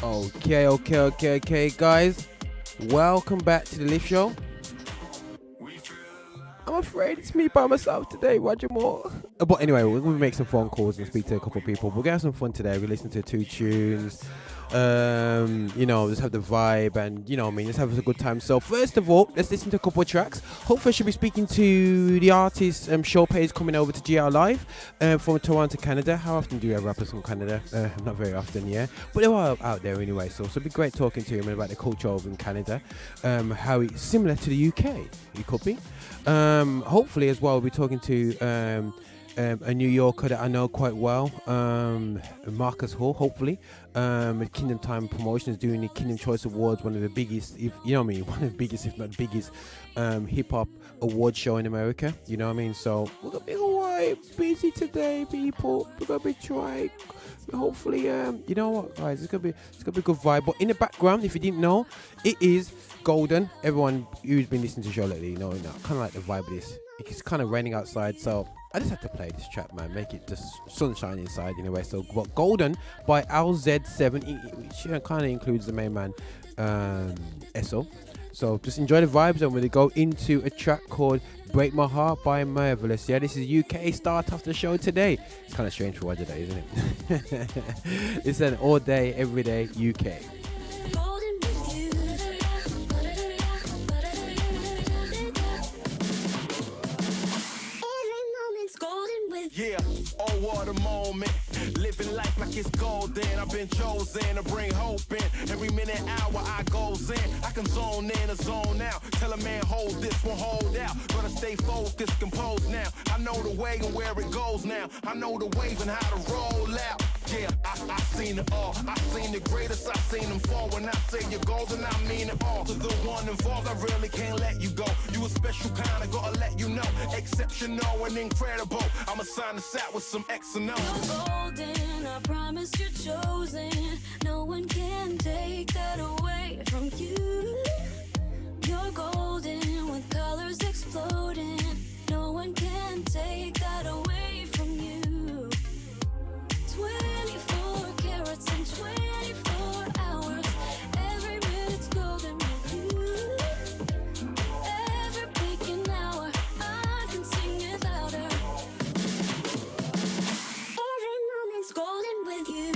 Okay, guys. Welcome back to the Lift Show. I'm afraid it's me by myself today, Roger Moore. But anyway, we're going to make some phone calls and speak to a couple of people. We're going to have some fun today. We listen to 2 tunes. Just have the vibe and, just have a good time. So first of all, let's listen to a couple of tracks. Hopefully I should be speaking to the artist, Showpays, coming over to GR Live from Toronto, Canada. How often do you have rappers from Canada? Not very often, yeah. But they are out there anyway, so it'd be great talking to him about the culture over in Canada. How it's similar to the UK, it could be. Hopefully as well, we'll be talking to a New Yorker that I know quite well, Marcus Hall, hopefully. Kingdom Time Promotions doing the Kingdom Choice Awards, one of the biggest, one of the biggest, if not the biggest, hip-hop award show in America, you know what I mean? So we're gonna be alright, busy today, people. We're gonna be trying. Hopefully, you know what, guys, it's gonna be a good vibe. But in the background, if you didn't know, it is Golden. Everyone who's been listening to the show lately, kind of like the vibe of this. It's kind of raining outside, so I just have to play this track, man. Make it just sunshine inside anyway. So, but Golden by LZ7, which kind of includes the main man, SO. So just enjoy the vibes, and we're gonna go into a track called Break My Heart by Marvelous. Yeah, this is UK start off the show today. It's kind of strange for Roger Day, isn't it? It's an all day, every day UK. Yeah, oh what a moment. Living life like it's golden. I've been chosen to bring hope in. Every minute, hour I goes in. I can zone in or zone out. Tell a man hold this one, hold out. Gotta stay focused, composed now. I know the way and where it goes now. I know the wave and how to roll out. Yeah, I seen it all. I seen the greatest, I seen them fall. When I say you're golden, I mean it all. To the one involved, I really can't let you go. You a special kind, I gotta let you know. Exceptional and incredible. I'ma sign this out with some X and O. You're golden, I promise you're chosen. No one can take that away from you. You're golden with colors exploding. No one can take that away from you. 24 carats and 24 hours. Every minute's golden with you. Every waking hour, I can sing it louder. Every moment's golden with you.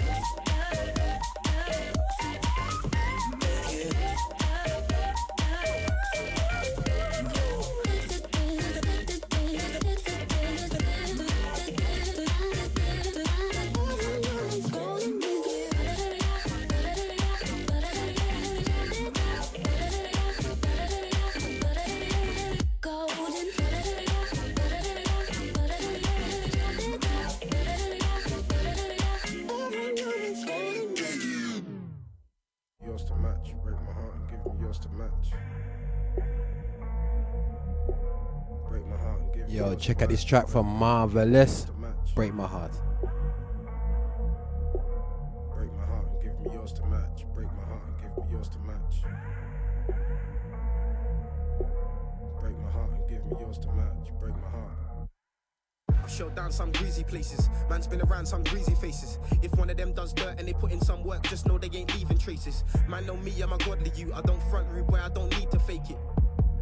Yo, check out this track from Marvelous, Break My Heart. Break my heart and give me yours to match. Break my heart and give me yours to match. Break my heart and give me yours to match. Break my heart. I've shut down some greasy places. Man's been around some greasy faces. If one of them does dirt and they put in some work, just know they ain't leaving traces. Man know me, I'm a godly you. I don't front rude where I don't need to fake it.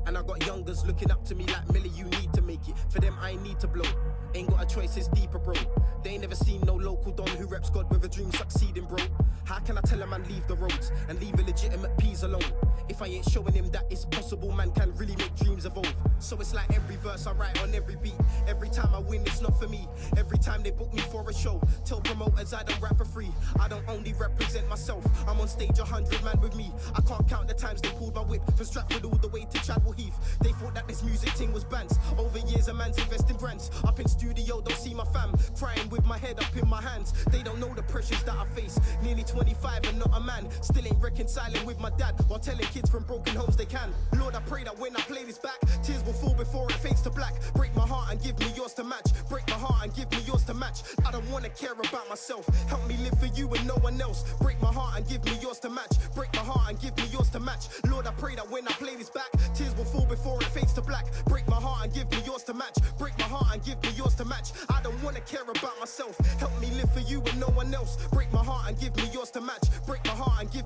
And I got youngers looking up to me like Millie, you need to make it. For them, I need to blow. Ain't got a choice, it's deeper, bro. They ain't never seen no local don who reps God with a dream succeeding, bro. How can I tell a man leave the roads and leave a legitimate peas alone? If I ain't showing him that it's possible, man can really make dreams evolve. So it's like every verse I write on every beat. Every time I win, it's not for me. Every time they book me for a show, tell promoters I don't rap for free. I don't only represent myself, I'm on stage 100 man with me. I can't count the times they pulled my whip from Stratford all the way to Chadwell Heath. They thought that this music thing was bants. Over years a man's investing brands. Up in studio, don't see my fam crying with my head up in my hands. They don't know the pressures that I face. Nearly 25 and not a man. Still ain't reconciling with my dad while telling kids from broken homes they can. Lord, I pray that when I play this back, tears will fall before it fades to black. Break my heart and give me yours to match. Break my heart and give me yours to match. I don't wanna care about myself. Help me live for you and no one else. Break my heart and give me yours to match. Break my heart and give me yours to match. Lord, I pray that when I play this back, tears will fall before it fades to black. Break my heart and give me yours to match. Break my heart and give me yours to match. I don't wanna care about myself. Help me live for you and no one else. Break my heart and give me yours to match. Break my heart and give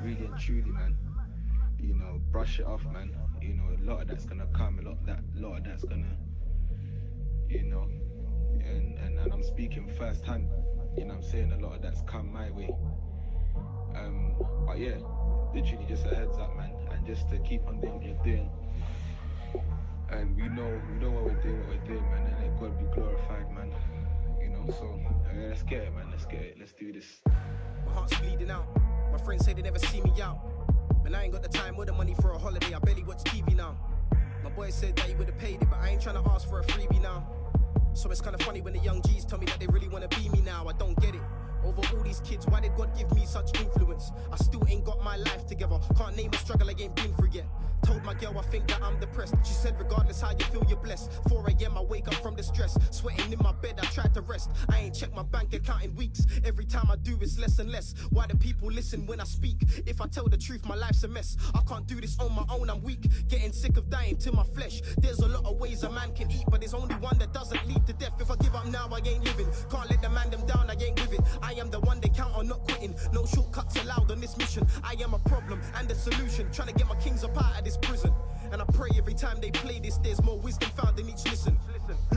really and truly, man. You know, brush it off, man. You know, a lot of that's gonna come, a lot of that's gonna, you know, and I'm speaking firsthand. You know, what I'm saying, a lot of that's come my way. But yeah, literally just a heads up, man, and just to keep on doing what you're doing. And we know what we're doing, man, and let God be glorified, man. You know, so let's get it, man. Let's do this. My heart's bleeding out. My friends say they never see me out. Man, I ain't got the time or the money for a holiday. I barely watch TV now. My boy said that he would've paid it, but I ain't trying to ask for a freebie now. So it's kind of funny when the young G's tell me that they really want to be me now. I don't get it. Over all these kids, why did God give me such influence? I still ain't got my life together. Can't name a struggle I ain't been through yet. Told my girl I think that I'm depressed. She said regardless how you feel, you're blessed. 4 a.m. I wake up from the stress. Sweating in my bed, I tried to rest. I ain't checked my bank account in weeks. Every time I do, it's less and less. Why do people listen when I speak? If I tell the truth, my life's a mess. I can't do this on my own, I'm weak. Getting sick of dying to my flesh. There's a lot of ways a man can eat, but there's only one that doesn't lead to death. If I give up now, I ain't living. Can't let the man them down, I ain't with it. I am the one they count on not quitting. No shortcuts allowed on this mission. I am a problem and a solution. Trying to get my kings up out of this prison. And I pray every time they play this, there's more wisdom found in each listen.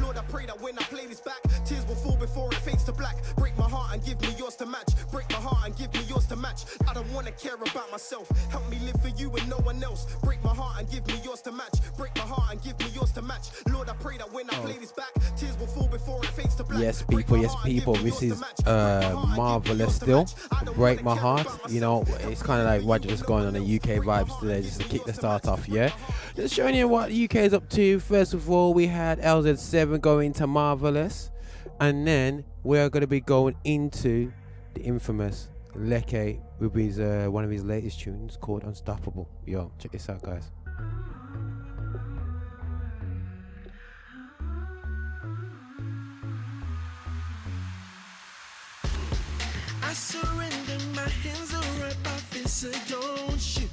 Lord, I pray that when I play this back, tears will fall before it fades to black. Break my heart and give me yours to match. Break my heart and give me yours to match. I don't wanna care about myself. Help me live for you and no one else. Break my heart and give me yours to match. Break my heart and give me yours to match. Lord, I pray that when I play this back, tears will fall before it fades to black. Yes, people. This is marvelous still. Break my heart. You know, it's kind of like Roger just going on a UK vibes today, just to kick the start off. Yeah, just showing you what the UK is up to. First of all, we had LZ7 going to Marvelous, and then we're going to be going into the infamous Leke with his one of his latest tunes called Unstoppable. Yo, check this out, guys. I surrender, my hands are up, I feel so don't shoot.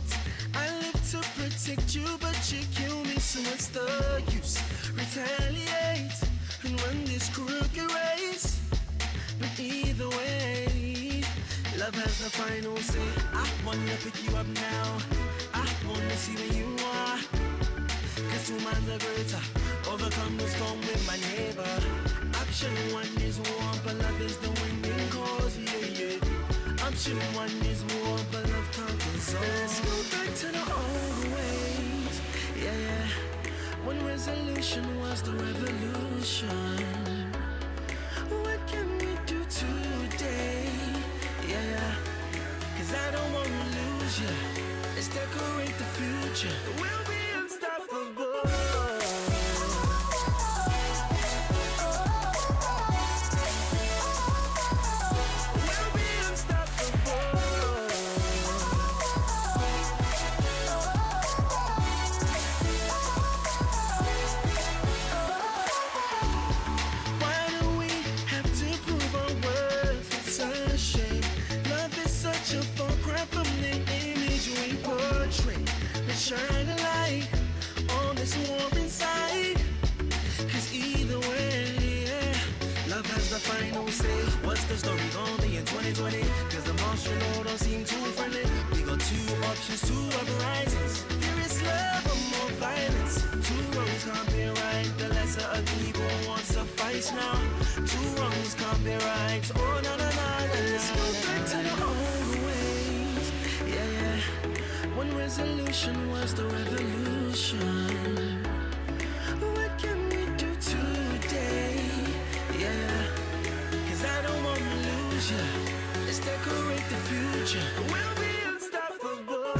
I live to protect you, but you kill me, so what's the use? Retaliate and run this crooked race. But either way, love has the final say. I wanna pick you up now, I wanna see where you are. Cause 2 minds are greater, overcome the storm with my neighbor. Option 1 is war, but love is the winning cause, yeah. Option 1 is war, but love conquers all. Let's go back to the old ways, yeah. When resolution was the revolution. What can we do today, yeah. Cause I don't wanna lose you. Let's decorate the future. We'll be unstoppable. Shine a light on this war inside. Cause either way, yeah, love has the final say. What's the story gonna be in 2020? Cause the martial law don't seem too friendly. We got 2 options, 2 uprisings. Furious love or more violence. 2 wrongs can't be right. The lesser of people wants to fight now. 2 wrongs can't be right. Oh, no. Let's go back to the old ways, yeah. When resolution was the revolution. What can we do today, yeah. Cause I don't wanna lose you. Let's decorate the future. We'll be unstoppable. We'll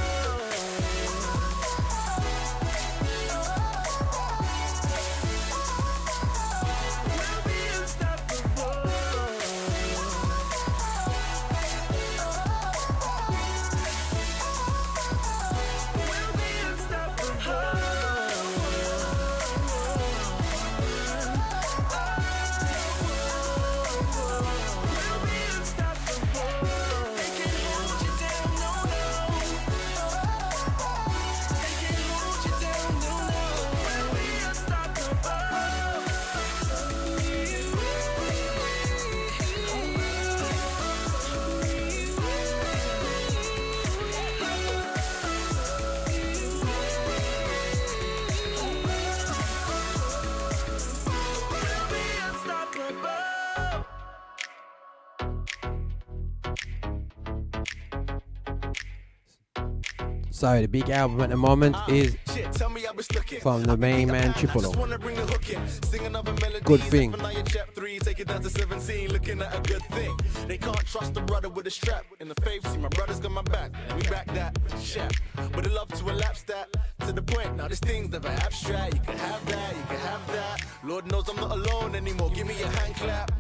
be So the big album at the moment is from the main man Triple O. Good thing. Take it down to 17, looking at a good thing. They can't trust the brother with a strap in the face. See, my brother's got my back, and we back that chap. But I love to elapse that to the point. Now this thing's never abstract. You can have that, you can have that. Lord knows I'm not alone anymore. Give me a hand clap.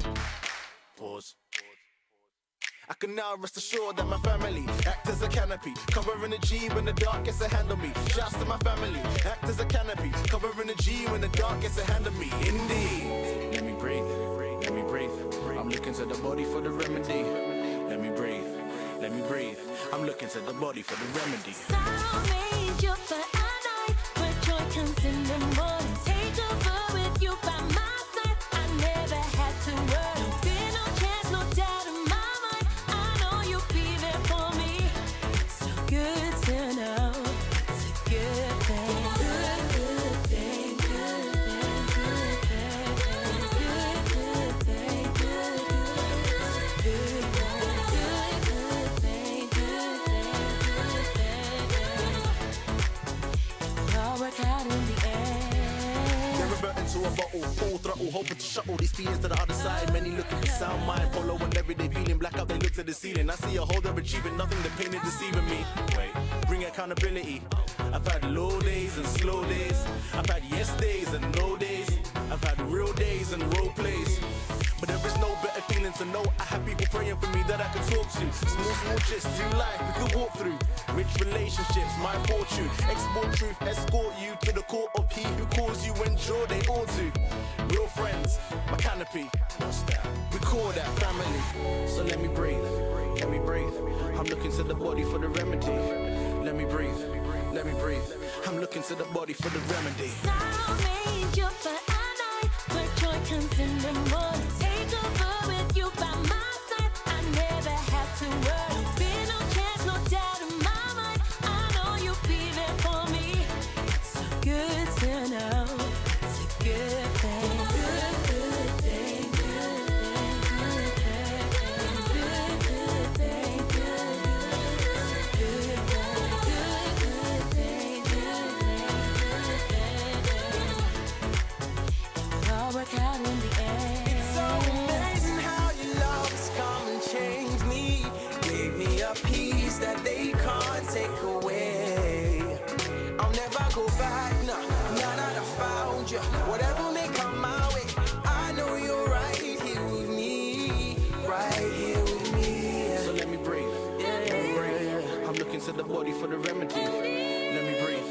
Pause. I can now rest assured that my family act as a canopy, covering the G when the dark gets a hand on me. Shouts to my family, act as a canopy, covering the G when the dark gets a hand on me. Indeed. Let me breathe, let me breathe. I'm looking to the body for the remedy. Let me breathe, let me breathe. I'm looking to the body for the remedy. Sound made you for a night, but joy comes in the morning. Take over with you by my side. I never had to worry. Fear no chance, no doubt in my mind. I know you'll be there for me. It's so good to know. It's a good thing. Good thing, good thing, good thing. Good thing, good thing, good thing, good thing. It'll all work out in the end. They're reverting to a bottle, full throttle, hoping to shuttle these feelings to the other side. Many looking for sound mind, polo and everyday feeling. Blackout, they look to the ceiling. I see a whole they're achieving nothing, the pain is deceiving me. Wait, bring accountability. I've had low days and slow days. I've had yes days and no days. I've had real days and role plays. But there is no better feeling to know I have people praying for me that I can talk to. Small gist, new life we could walk through. Rich relationships, my fortune. Export truth, escort you to the court of he who calls you when sure they ought to. Real friends, my canopy. What's that? We call that family. So let me breathe, let me breathe. I'm looking to the body for the remedy. Let me breathe, let me breathe. I'm looking to the body for the remedy. Sound made you for a night, but joy comes in the morning. Take over with you by my side. I never had to worry. Fear no chance, no doubt in my mind. I know you'll be there for me. It's so good to know. It's a good thing. Good thing, good thing, good thing, good thing, good thing, it'll all work out in the end. It's so amazing how your love has come and changed me. Gave me a peace that they can't take away. I'll never go back, no, now that I found you. Whatever may come my way, I know you're right here with me. Right here with me. So let me breathe, let me breathe. I'm looking to the body for the remedy. Let me breathe,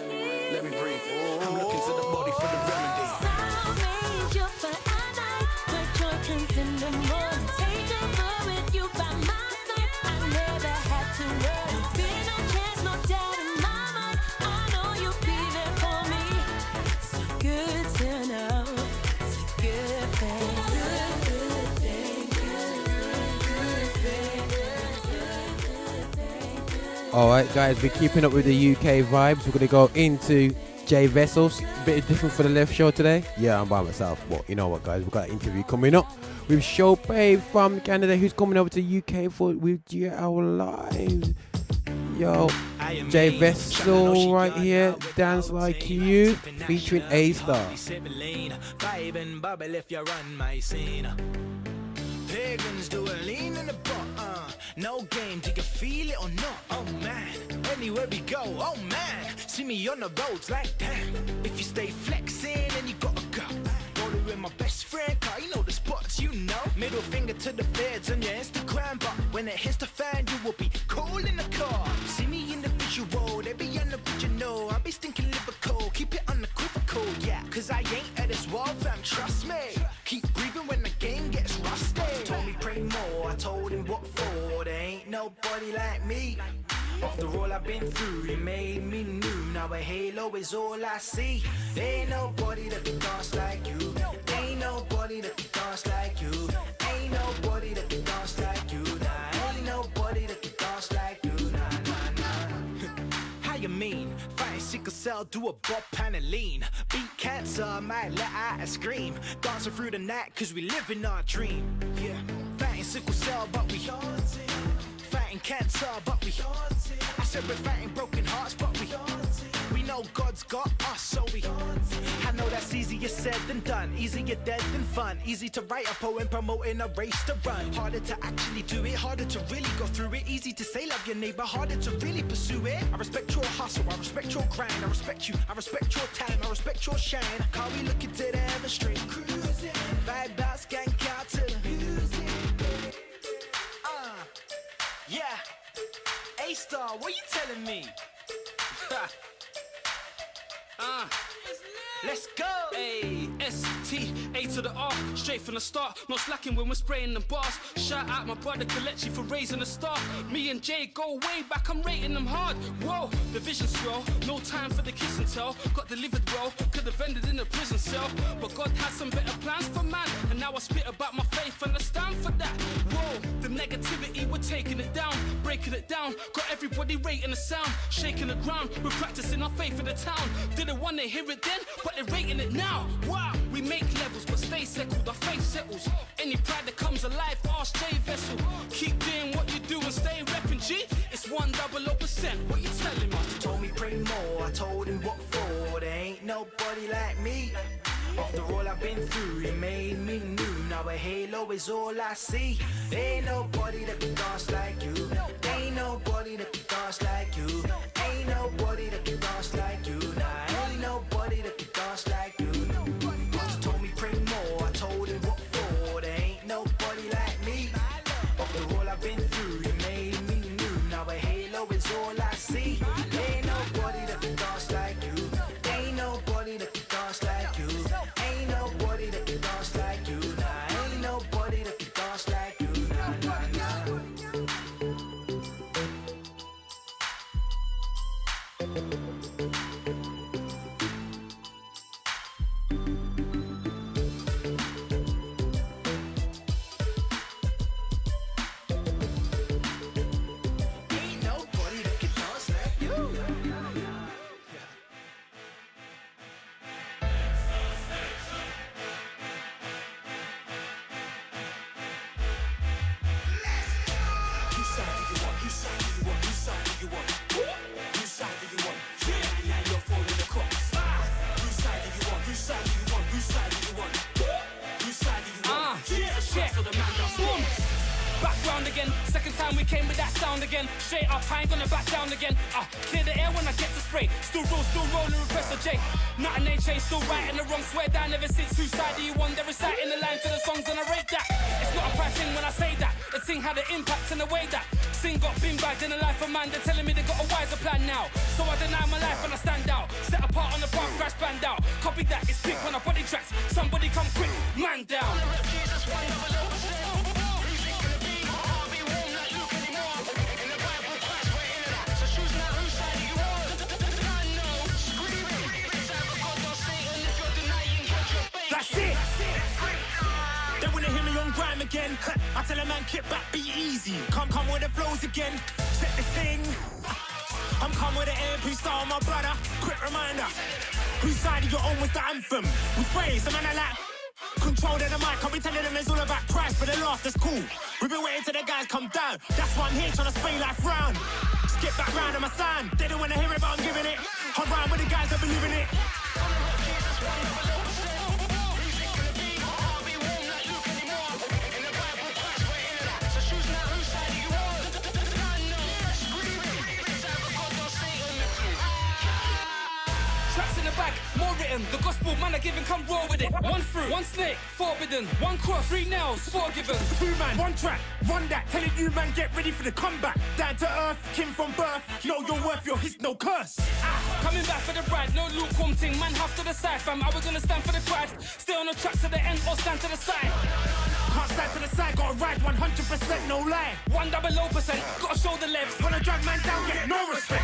let me breathe. I'm looking to the body for the remedy. Sound made you for a night, but joy comes in the morning. Take over with you by my side. I never had to worry. Fear no chance, no doubt in my mind. I know you'll be there for me. It's so good to know. It's a good thing. Good thing, good thing. Alright guys, we're keeping up with the UK vibes. We're going to go into Jay Vessels. A bit different for the left show today. Yeah, I'm by myself. But you know what guys, we've got an interview coming up with Chopay from Canada who's coming over to UK for with GL Live. Yo, Jay Vessel right here, Dance Like You, featuring A-Star. Pagans do a lean in the butt, no game, do you feel it or not? Oh man, anywhere we go, oh man, see me on the roads like damn. If you stay flexing, then you gotta go. Rolling with my best friend, car, you know the spots, you know. Middle finger to the feds on your Instagram, but when it hits the fan, you will be cool in the car. See me in the visual, they be on the original. I be stinking Liverpool, keep it unequivocal, yeah. Cause I ain't at this wall, fam, trust me. Keep breathing when the game gets rusty. Told me pray more, I told him what for. There ain't nobody like me. After all I've been through, it made me new. Now a halo is all I see. There ain't nobody that can dance like you. Ain't nobody that can dance like you. Ain't nobody that can dance like you. Nah, ain't nobody that can dance like you. Nah. How you mean? Fighting sickle cell, do a bop and a lean. Beat cancer, might let out a scream. Dancing through the night, cause we live in our dream. Yeah. Fighting sickle cell, but we fighting cancer, but I said we're fighting broken hearts, but we know God's got us, so I know that's easier said than done, easier dead than fun. Easy to write a poem promoting a race to run. Harder to actually do it, harder to really go through it. Easy to say love your neighbor, harder to really pursue it. I respect your hustle, I respect your grind, I respect you, I respect your time, I respect your shine. Can't we look into the heavens straight? Cruising, vibe out, skank out to the music. Yeah. A-Star, what you telling me? Let's go! A S T A to the R, straight from the start. Not slacking when we're spraying the bars. Shout out my brother Kalechi for raising the star. Me and Jay go way back, I'm rating them hard. Whoa, the vision swell. No time for the kiss and tell. Got delivered well, could have ended in a prison cell. But God had some better plans for man. And now I spit about my faith and I stand for that. Whoa, the negativity, we're taking it down, breaking it down. Got everybody rating the sound, shaking the ground. We're practicing our faith in the town. Didn't want to hear it then, but they're rating it now. Wow, we make levels, but stay settled. Our faith settles. Any pride that comes alive, ask J Vessel. Keep doing what you do and stay repping G. It's 100%. What you telling me? He told me pray more, I told him what for. There ain't nobody like me. After all I've been through, it made me new. Now a halo is all I see. Ain't nobody that can dance like you. Ain't nobody that can dance like you. Ain't nobody that can dance like you. Nah, ain't nobody that can dance like you. Master told me pray more, I told him what for. There ain't nobody like me. After all I've been through, it made me new. Now a halo is all I see. Ain't nobody that can dance like you. Ain't nobody that can dance like you. Ain't nobody that can dance like you. Nah, ain't nobody that can dance like you. Nah, nah, nah. Ain't nobody that can dance like you. Whose side do you want? Whose side do you want? Whose side do you want? Whose side do you want? Yeah, now you're falling across. Whose side do you want? Whose side do you want? Whose side do you want? Whose side do you want? Jesus Christ, so the man does Boom. Back round again, second time we came with that sound again. Straight up, I ain't gonna back down again. Clear the air when I get to spray. Still rolling with Professor J. Not an HA, still writing the wrong. Swear down ever since whose side do you want? They're reciting the line to the songs and I rate that. It's not a bad thing when I say that. The thing had an impact in the way that Sing got bin bagged in the life of man. They're telling me they got a wiser plan now. So I deny my life and I stand out. Set apart on the path, crash band out. Copy that, it's quick when I body tracks. Somebody come quick, man down. That's it. They wanna hear me on grime again. I tell a man, kick back, be easy. Come with the flows again. Check the thing. I'm come with the MP style, my brother. Quick reminder. Whose side of your own was the anthem? We spray, some man I like. Control the mic, I'll be telling them it's all about Christ, but the laugh, that's cool. We've been waiting till the guys come down. That's why I'm here trying to spray life round. Skip back round on my sound. They don't wanna hear it, but I'm giving it. I'm round with the guys that believe in it. Tracks in the bag, more written. The gospel, man, are giving, come roll with it. One fruit, one snake, forbidden. One cross, 3 nails, forgiven. 2 man, 1 track, run that. Telling you, man, get ready for the comeback. Down to earth, kin from birth. Know your worth, your his no curse. Coming back for the bride, no lukewarm ting. Man, half to the side, fam. Are we gonna stand for the Christ? Stay on the track to the end or stand to the side? Can't stand to the side, gotta ride 100%, no lie. 100%, gotta show the levs. Wanna drag man down, get no respect.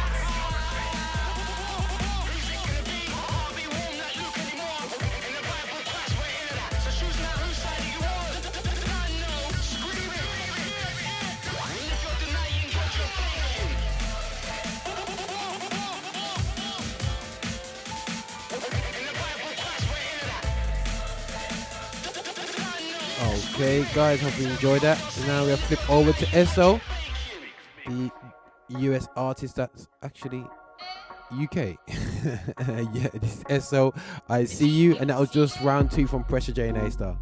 Okay, guys, hope you enjoyed that. So now we'll flip over to SO. the US artist that's actually UK. Yeah, this is SO. I see you, and that was just round 2 from Pressure J and A-Star.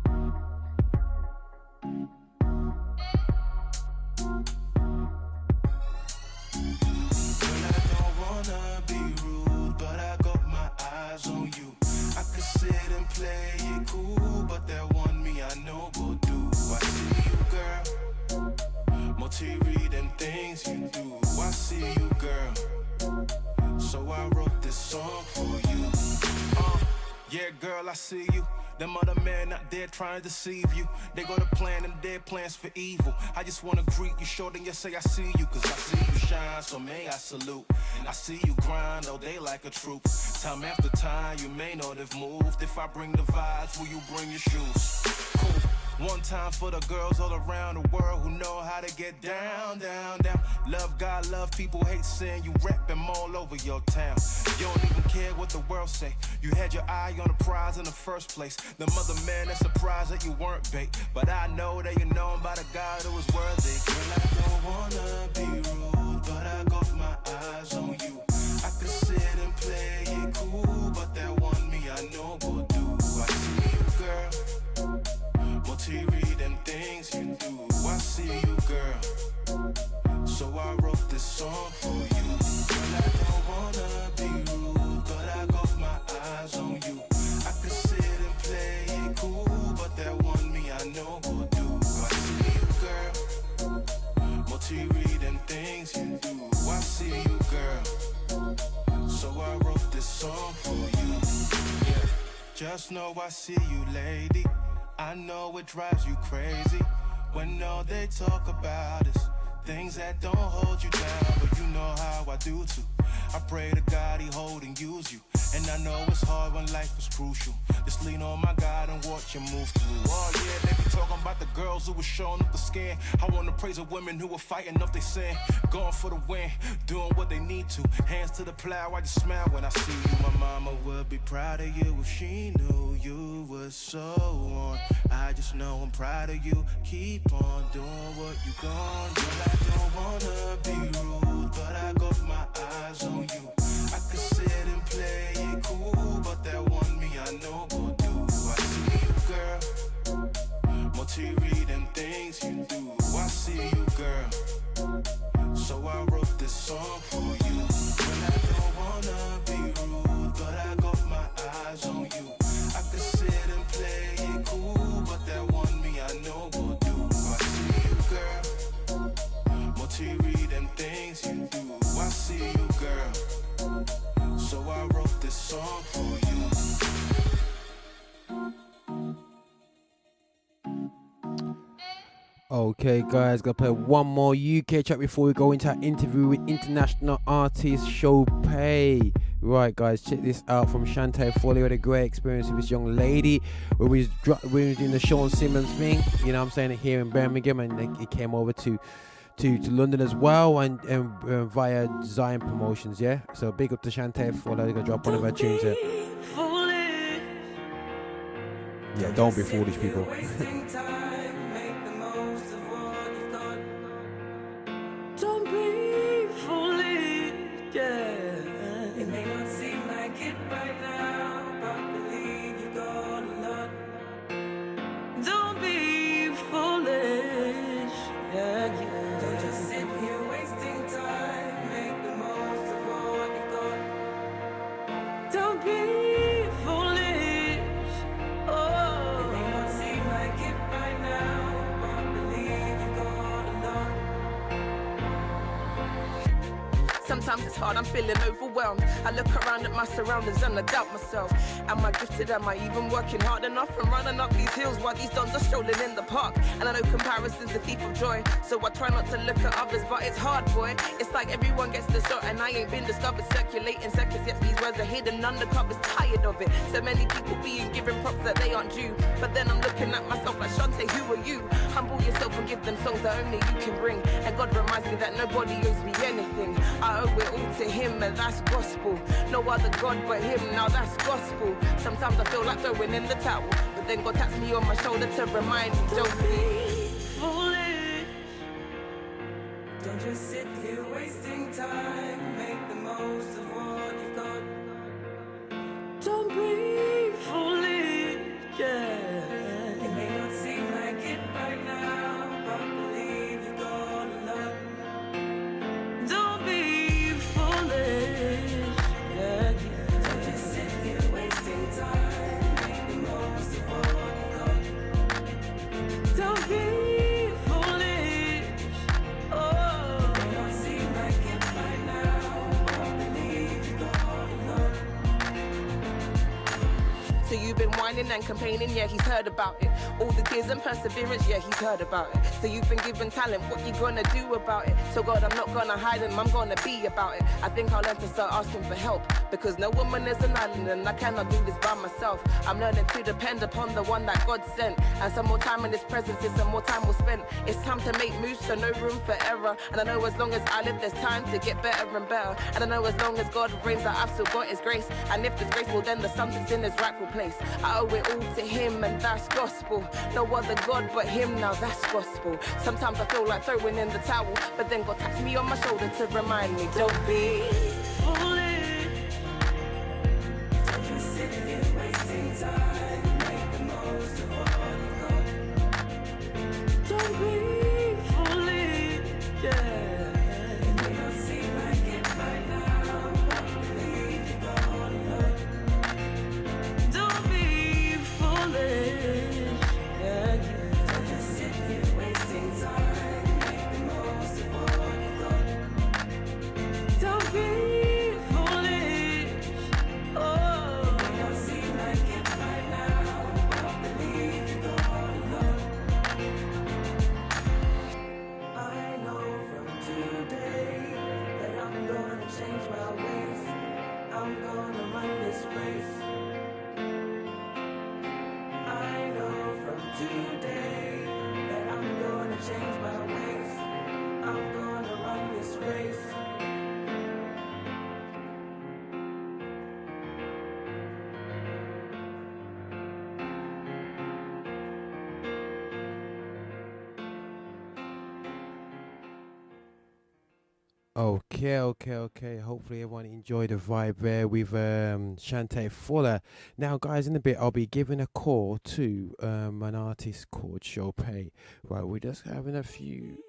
Read them things you do. I see you, girl. So I wrote this song for you. Yeah, girl, I see you. Them other men out there trying to deceive you. They got a plan and their plans for evil. I just wanna greet you short and just say I see you. Cause I see you shine, so may I salute. And I see you grind all day like a troop. Time after time, you may not have moved. If I bring the vibes, will you bring your shoes? Cool. One time for the girls all around the world who know how to get down, down, down. Love God, love people, hate sin. You rap them all over your town. You don't even care what the world say. You had your eye on the prize in the first place. The mother man that's surprised that you weren't bait. But I know that you're known by the God who is worthy. Girl, I don't wanna be rude, but I got my eyes on you. I could sit and play it cool, but that one me I know will do. I see you, girl. Read them things you do. I see you, girl. So I wrote this song for you. Girl, I don't wanna be rude, but I got my eyes on you. I could sit and play it cool, but that one me I know will do. I see you, girl. Read them things you do. I see you, girl. So I wrote this song for you. Yeah. Just know I see you, lady. I know it drives you crazy when all they talk about is things that don't hold you down, but you know how I do too. I pray to God he hold and use you, and I know it's hard when life is crucial. Just lean on my God and watch you move through. Oh yeah, they be talking about the girls who were showing up the skin. I want to praise the women who were fighting up their sin, going for the win, doing what they need to. Hands to the plow, I just smile when I see you. My mama would be proud of you if she knew you were so on. I just know I'm proud of you. Keep on doing what you gon' do. I don't wanna be rude, but I got my eyes on you. I could sit and play it cool, but that one me I know will do. I see you, girl. Read them things you do. I see you, girl. So I wrote this song for you. When I don't wanna be rude, but I got my eyes on you. I could sit and play it cool, but that one me I know will do. I see you, girl. Read them things you do. I see you, girl. So I wrote this song for you. Okay, guys, gonna play one more UK track before we go into our interview with international artist Chopay. Right, guys, check this out from Shantae Foley. Had a great experience with this young lady where we was doing the Sean Simmons thing, you know what I'm saying, here in Birmingham, and it came over to London as well, and via Zion Promotions, yeah. So big up to Shantae Foley. Gonna drop one of her tunes here. Yeah, don't be foolish, people. Sometimes it's hard, I'm feeling overwhelmed. I look around at my surroundings and I doubt myself. Am I gifted? Am I even working hard enough? I'm running up these hills while these dons are strolling in the park. And I know comparison's a thief of joy, so I try not to look at others, but it's hard, boy. It's like everyone gets the shot and I ain't been discovered. Circulating seconds, yet these words are hidden undercovers. Tired of it. So many people being given props that they aren't due. But then I'm looking at myself like, Shantae, who are you? Humble yourself and give them songs that only you can bring. And God reminds me that nobody owes me anything. I owe it all to him, and that's gospel. No other God but him, now that's gospel. Sometimes I feel like throwing in the towel, but then God taps me on my shoulder to remind me, don't be foolish. Don't just sit here wasting time. Make the most of what you've got. Don't be foolish, yeah. It may not seem like it right now, but believe you've got a lot. Don't be foolish, yeah. Don't just sit here wasting time. Make the most of what you've got. Don't be you've been whining and complaining, yeah, he's heard about it. All the tears and perseverance, yeah, he's heard about it. So you've been given talent, what you gonna do about it? So God, I'm not gonna hide him, I'm gonna be about it. I think I'll learn to start asking for help, because no woman is an island and I cannot do this by myself. I'm learning to depend upon the one that God sent, and some more time in his presence is some more time we'll spend. It's time to make moves, so no room for error. And I know as long as I live, there's time to get better and better. And I know as long as God reigns, that I've still got his grace. And if there's grace, well then the something's in his rightful place. I owe it all to him, and that's gospel. No other God but him, now that's gospel. Sometimes I feel like throwing in the towel, but then God taps me on my shoulder to remind me, don't be foolish. Don't just sit here wasting time. Make the most of what you've got. Don't be foolish, yeah. It may not seem like it right now, but believe you got a lot. Don't be foolish, yeah. Don't just sit here wasting time. Make the most of what you've got. Don't be foolish, oh. It may not seem like it right now, but believe you got a lot. I know from today that I'm gonna change my ways. I'm gonna run this race. I know from today that I'm gonna change my ways. I'm gonna run this race. Okay. Hopefully everyone enjoyed the vibe there with Shantae Fuller. Now, guys, in a bit I'll be giving a call to an artist called Chopay. Right, we're just having a few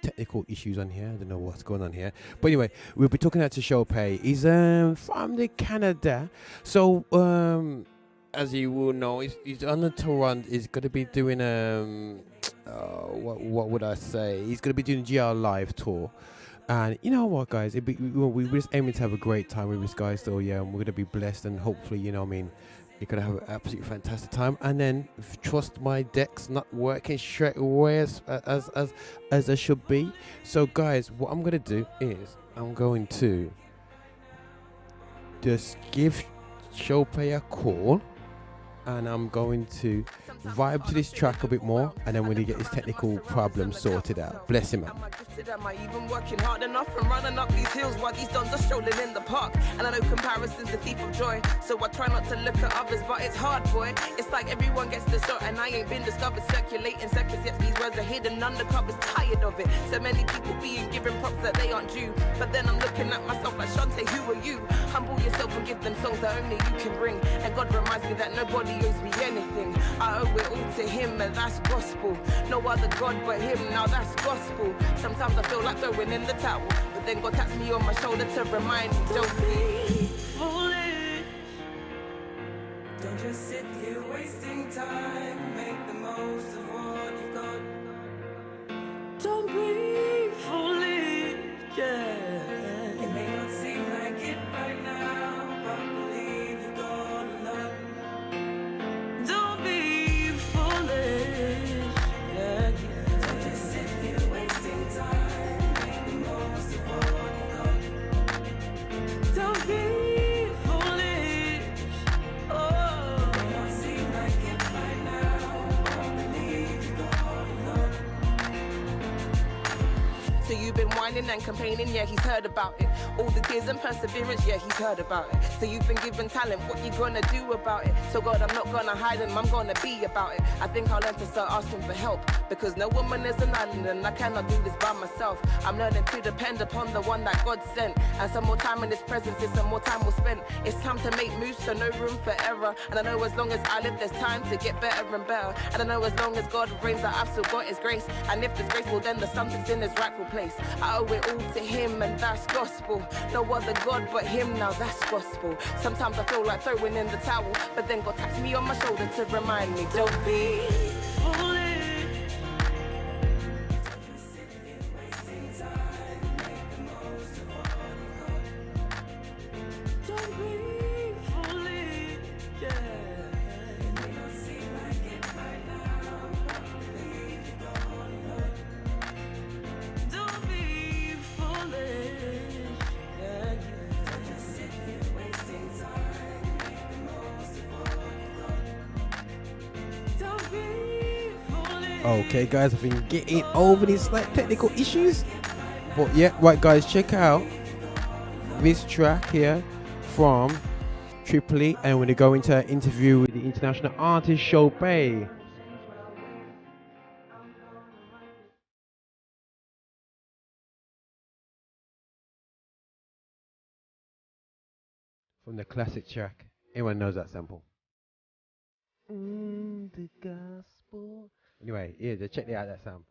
technical issues on here. I don't know what's going on here, but anyway, we'll be talking to Chopay. He's from the Canada, so as you will know, he's on the Toronto. He's going to be doing what would I say? He's going to be doing GR Live tour. And you know what, guys? We're just aiming to have a great time with this guy still, yeah. And we're going to be blessed, and hopefully, you know what I mean, you're going to have an absolutely fantastic time. And then, trust my deck's not working straight away as I should be. So, guys, what I'm going to do is I'm going to just give Chopay a call. And I'm going to vibe to this track a bit more, and then when he get his technical problems sorted out. Bless him, man. Am I even working hard enough and running up these hills while these dons are strolling in the park? And I know comparison's a thief of joy, so I try not to look at others, but it's hard, boy. It's like everyone gets the shot, and I ain't been discovered circulating seconds, yet these words are hidden undercovers. Tired of it. So many people being given props that they aren't due, but then I'm looking at myself like, Shantae, who are you? Humble yourself and give them songs that only you can bring. And God reminds me that nobody owes me anything. I owe it all to him, and that's gospel. No other God but him, now that's gospel. Sometimes I feel like throwing in the towel, but then God taps me on my shoulder to remind me, don't be foolish. Don't just sit here wasting time. Make the most of what you've got. Don't be foolish, yeah. It may not seem like it right now, but believe you got a lot. Don't be foolish, yeah. Don't just sit here wasting time. Make the most of what you've got. Don't be foolish, oh. It may not seem like it right now, but believe you got a lot. whining and complaining, yeah, he's heard about it. All the tears and perseverance, yeah, he's heard about it. So you've been given talent, what you gonna do about it? So God, I'm not gonna hide him, I'm gonna be about it. I think I'll learn to start asking for help, because no woman is an island and I cannot do this by myself. I'm learning to depend upon the one that God sent, and some more time in his presence is some more time we'll spend. It's time to make moves, so no room for error. And I know as long as I live, there's time to get better and better. And I know as long as God reigns, that I've still got his grace. And if this grace will, then the something's in his rightful place. I owe it all to him, and that's gospel. No other God but him, now that's gospel. Sometimes I feel like throwing in the towel, but then God taps me on my shoulder to remind me, don't be foolish. Don't be foolish, yeah. It may not seem like it right now, but believe you're gonna. Don't be foolish, yeah. Don't just sit here wasting time, make the most of what you've got. Don't be foolish. Okay, guys, I've been getting over these slight technical issues, but yeah, right, guys, check out this track here from Tripoli, and we're going to go into an interview with the international artist Chopay. From the classic track. Anyone knows that sample? The gospel. Anyway, yeah, just check out that sample.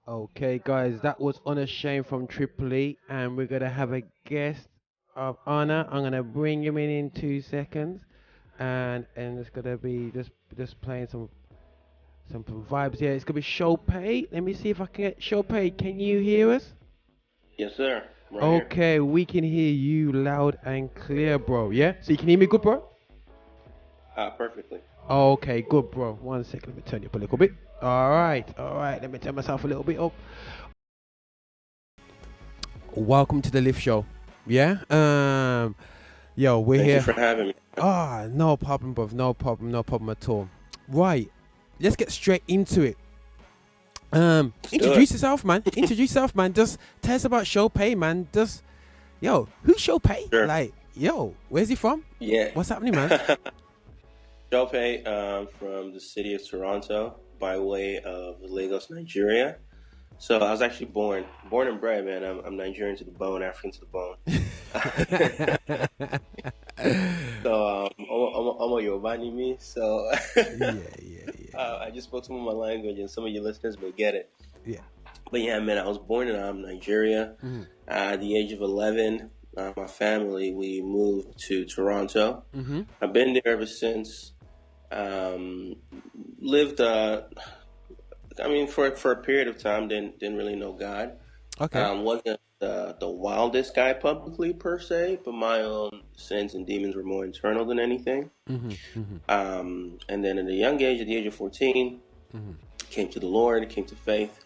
Okay, guys, that was Unashamed from Tripoli, and we're gonna have a guest of honor. I'm gonna bring him in 2 seconds, and it's gonna be just playing some vibes here. It's gonna be Chopay. Let me see if I can get Chopay. Can you hear us? Yes, sir. Right here. Okay, we can hear you loud and clear, bro. Yeah, so you can hear me good, bro. Perfectly. Okay, good, bro. 1 second, let me turn you up a little bit. All right. Let me turn myself a little bit up. Welcome to the Lift Show. Yeah. Yo, we're Thank here. you for having me. No problem, bro. No problem at all. Right. Let's get straight into it. Introduce yourself, man. Just tell us about Chopay, man. Who's Chopay? Sure. Like, where's he from? Yeah. What's happening, man? Chopay, from the city of Toronto by way of Lagos, Nigeria. So I was actually born and bred, man. I'm Nigerian to the bone, African to the bone. So I'm a Yoruba me. So I just spoke some of my language, and some of your listeners may get it. Yeah. But yeah, man, I was born in Nigeria. At the age of 11, my family, we moved to Toronto. I've been there ever since. Lived, for a period of time, didn't really know God. Okay. Wasn't the wildest guy publicly per se, but my own sins and demons were more internal than anything. And then at a young age, at the age of 14, came to the Lord, came to faith.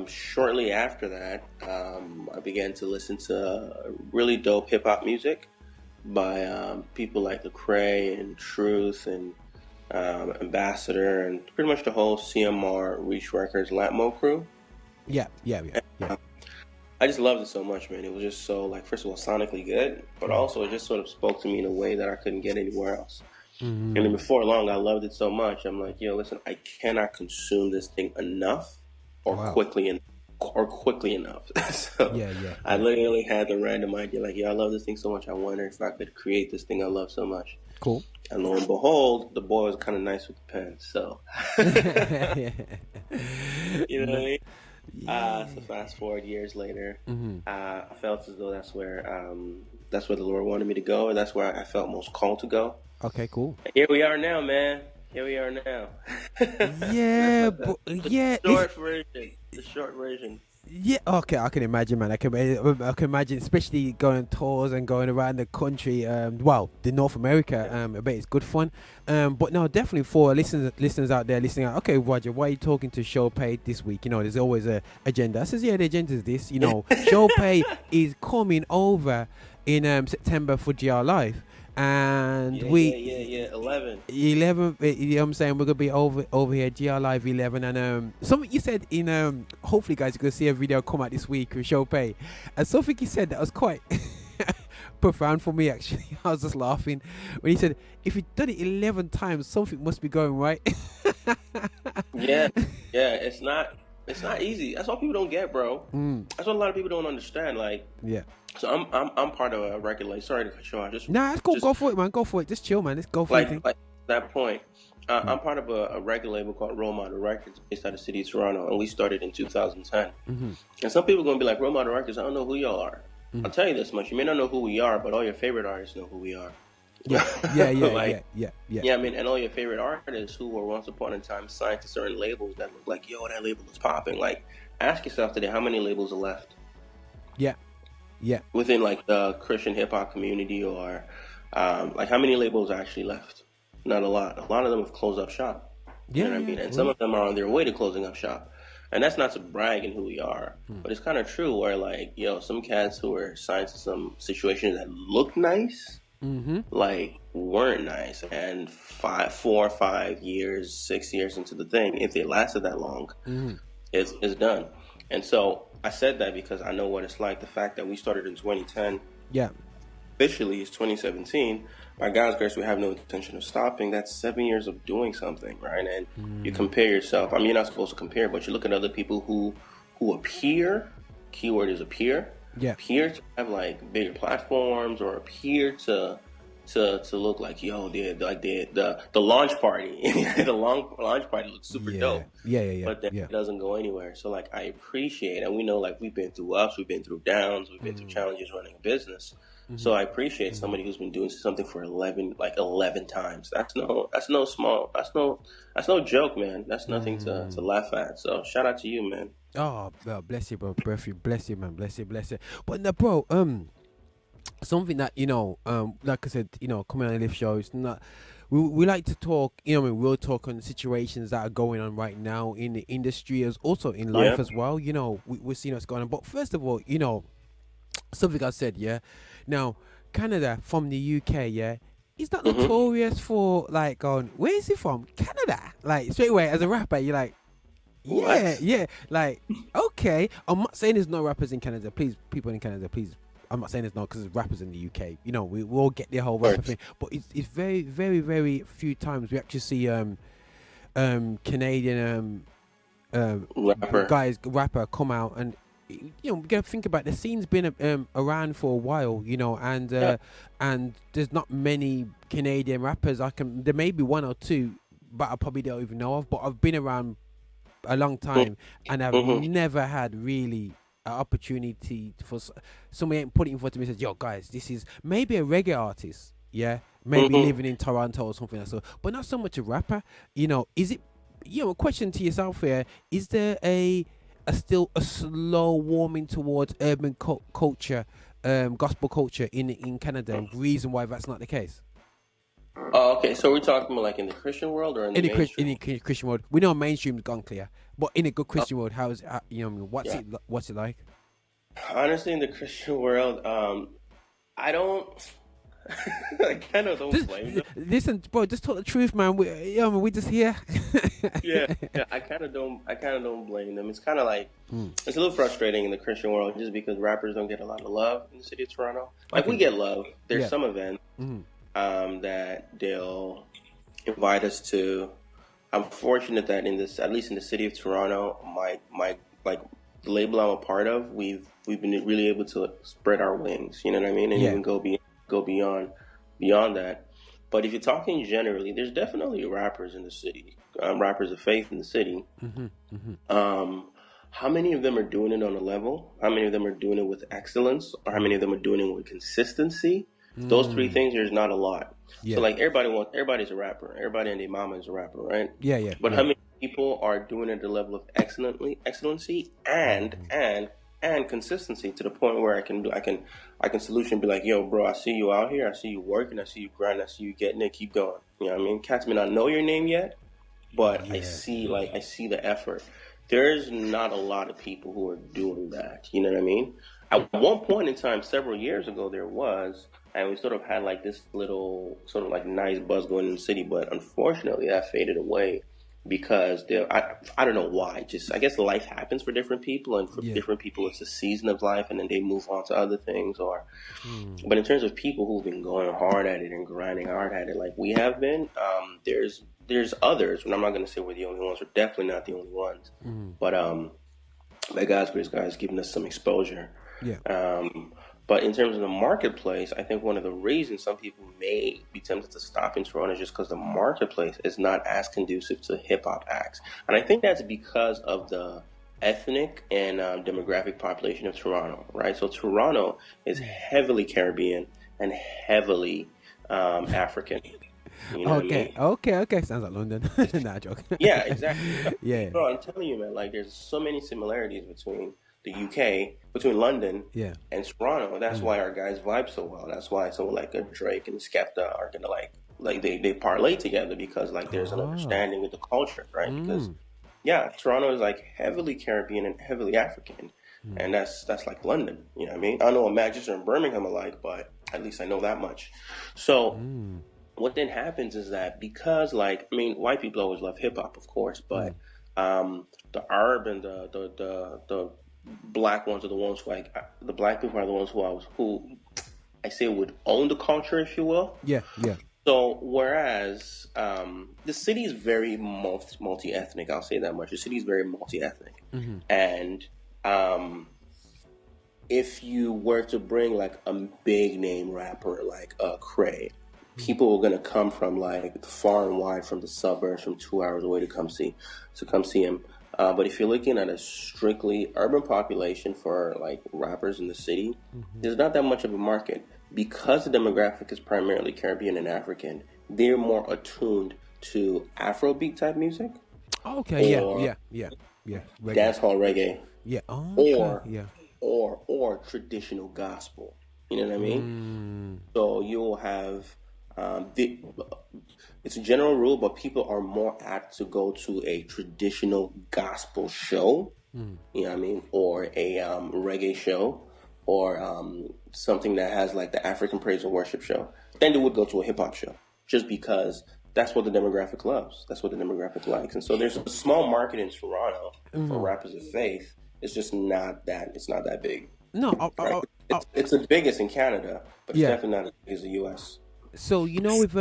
Shortly after that, I began to listen to really dope hip hop music by people like Lecrae and Truth and Ambassador and pretty much the whole CMR, Reach Records, Latmo crew. Yeah. I just loved it so much, man. It was just so, like, first of all, sonically good, but also it just sort of spoke to me in a way that I couldn't get anywhere else. And then before long, I loved it so much. I'm like, listen, I cannot consume this thing enough or quickly enough. So I literally had the random idea, like, I love this thing so much. I wonder if I could create this thing I love so much. Cool. And lo and behold, the boy was kind of nice with the pen. So, you know what I mean? So fast forward years later, I felt as though that's where the Lord wanted me to go, and that's where I felt most called to go. Okay, cool. And here we are now, man. Here we are now. The short version. Yeah, okay, I can imagine, man. I can imagine, especially going on tours and going around the country. The North America. I bet it's good fun. But no, definitely for listeners out there listening. Okay, Roger, why are you talking to Chopay this week? There's always a agenda. I says, the agenda is this. Chopay is coming over in September for GR Live. And 11. You know what I'm saying? We're gonna be over here, GR Live 11, and something you said in hopefully guys you're gonna see a video come out this week with Chopay, and something he said that was quite profound for me actually. I was just laughing when he said, if you've done it 11 times, something must be going right. yeah, it's not easy. That's what people don't get, bro. That's what a lot of people don't understand. Like, so I'm part of a record label. Sorry to cut you off. That's cool. Go for it, man. Go for it. Just chill, man. Let's go for it. Like that point. I'm part of a record label called Role Model Records based out of the city of Toronto, and we started in 2010. And some people are gonna be like, Role Model Records, I don't know who y'all are. I'll tell you this much: you may not know who we are, but all your favorite artists know who we are. Yeah. I mean, and all your favorite artists who were once upon a time signed to certain labels that look like, that label is popping. Like, ask yourself today, how many labels are left? Yeah. Within like the Christian hip hop community, or like how many labels are actually left? Not a lot. A lot of them have closed up shop. You know what I mean? And some of them are on their way to closing up shop. And that's not to brag in who we are, but it's kind of true where, like, some cats who are signed to some situations that look nice, like, weren't nice. And 4, 5 years, 6 years into the thing, if they lasted that long, it's done. And so I said that because I know what it's like. The fact that we started in 2010, officially it's 2017. By God's grace, we have no intention of stopping. That's 7 years of doing something, right? And you compare yourself. I mean, you're not supposed to compare, but you look at other people who appear. Keyword is appear. Yeah. Appear to have like bigger platforms, or appear to to look like, yo, the launch party, the launch party looks super dope. Yeah. But then it doesn't go anywhere. So like I appreciate, and we know like we've been through ups, we've been through downs, we've been through challenges running a business. So I appreciate somebody who's been doing something for 11 times. That's no joke, man. That's nothing to laugh at. So shout out to you, man. Oh, well, bless you, bro. Bless you, man. Bless you. But no, bro, something that, like I said, coming on the live show, it's not, we like to talk, we'll talk on situations that are going on right now in the industry, as also in life as well. We're seeing what's going on. But first of all, something I said, now Canada from the UK, is that notorious for like going, where is he from? Canada? Like straight away as a rapper, you're like, yeah, like, okay. I'm not saying there's no rappers in Canada. Please, people in Canada, please. I'm not saying there's no, because there's rappers in the UK. We all get the whole rapper thing, but it's very, very, very few times we actually see Canadian rapper come out, and we gotta think about the scene's been around for a while, and there's not many Canadian rappers. There may be one or two, but I probably don't even know of. But I've been around a long time, and I've never had really an opportunity for somebody ain't put it in front of me and says, yo guys, this is maybe a reggae artist, maybe living in Toronto or something like that, but not so much a rapper. Is it, a question to yourself here, is there still a slow warming towards urban culture, gospel culture in Canada, and reason why that's not the case? Oh, okay. So we're talking about like in the Christian world or in the mainstream? In the Christian world. We know mainstream's gone clear, but in a good Christian world, what's it like? Honestly, in the Christian world, I kind of don't blame them. Listen, bro, just talk the truth, man. We just here. yeah. I kind of don't blame them. It's kind of like it's a little frustrating in the Christian world, just because rappers don't get a lot of love in the city of Toronto. Like we get love. There's some events. That they'll invite us to. I'm fortunate that at least in the city of Toronto, my like the label I'm a part of, we've been really able to spread our wings. You know what I mean? And even go beyond that. But if you're talking generally, there's definitely rappers in the city, rappers of faith in the city. How many of them are doing it on a level? How many of them are doing it with excellence? Or how many of them are doing it with consistency? Those three things, there's not a lot. So like everybody's a rapper. Everybody and their mama is a rapper, right? Yeah. But how many people are doing it at the level of excellency and consistency, to the point where I can salute you and be like, yo, bro, I see you out here. I see you working. I see you grinding. I see you getting it. Keep going. You know what I mean? Cats may not know your name yet, but I see the effort. There's not a lot of people who are doing that. You know what I mean? At one point in time, several years ago, there was, and we sort of had like this little sort of like nice buzz going in the city, but unfortunately that faded away because I don't know why. Just I guess life happens for different people, and for different people it's a season of life, and then they move on to other things. But in terms of people who've been going hard at it and grinding hard at it, like we have been, there's others, and I'm not going to say we're the only ones. We're definitely not the only ones. But by God's grace, God has given us some exposure. But in terms of the marketplace, I think one of the reasons some people may be tempted to stop in Toronto is just because the marketplace is not as conducive to hip-hop acts. And I think that's because of the ethnic and demographic population of Toronto, right? So Toronto is heavily Caribbean and heavily African. You know what I mean? Okay. Sounds like London. Nah, joke. Yeah, exactly. Bro, I'm telling you, man, like there's so many similarities between the UK, between London and Toronto. That's why our guys vibe so well. That's why someone like a Drake and Skepta are gonna like they parlay together, because like there's an understanding of the culture, right? Because Toronto is like heavily Caribbean and heavily African, and that's like London. You know what I mean? I know Manchester and Birmingham alike, but at least I know that much. So what then happens is that, because white people always love hip hop, of course, but the Arab and the black ones are the ones who the black people are the ones who I say would own the culture, if you will. Yeah. So whereas the city is very multi-ethnic, I'll say that much. The city is very multi-ethnic, and if you were to bring like a big name rapper like Cray, people were gonna come from like far and wide from the suburbs, from 2 hours away to come see him. But if you're looking at a strictly urban population for like rappers in the city, there's not that much of a market because the demographic is primarily Caribbean and African. They're more attuned to Afrobeat type music. Okay, yeah. Dancehall reggae. Yeah. Oh, Or traditional gospel. You know what I mean? So you'll have it's a general rule, but people are more apt to go to a traditional gospel show. You know what I mean? Or a reggae show, or something that has like the African praise and worship show. Then they would go to a hip hop show, just because that's what the demographic loves. That's what the demographic likes. And so there's a small market in Toronto for rappers of faith. It's just not that. It's not that big. No, right? It's the biggest in Canada, but it's definitely not as big as the U.S. So with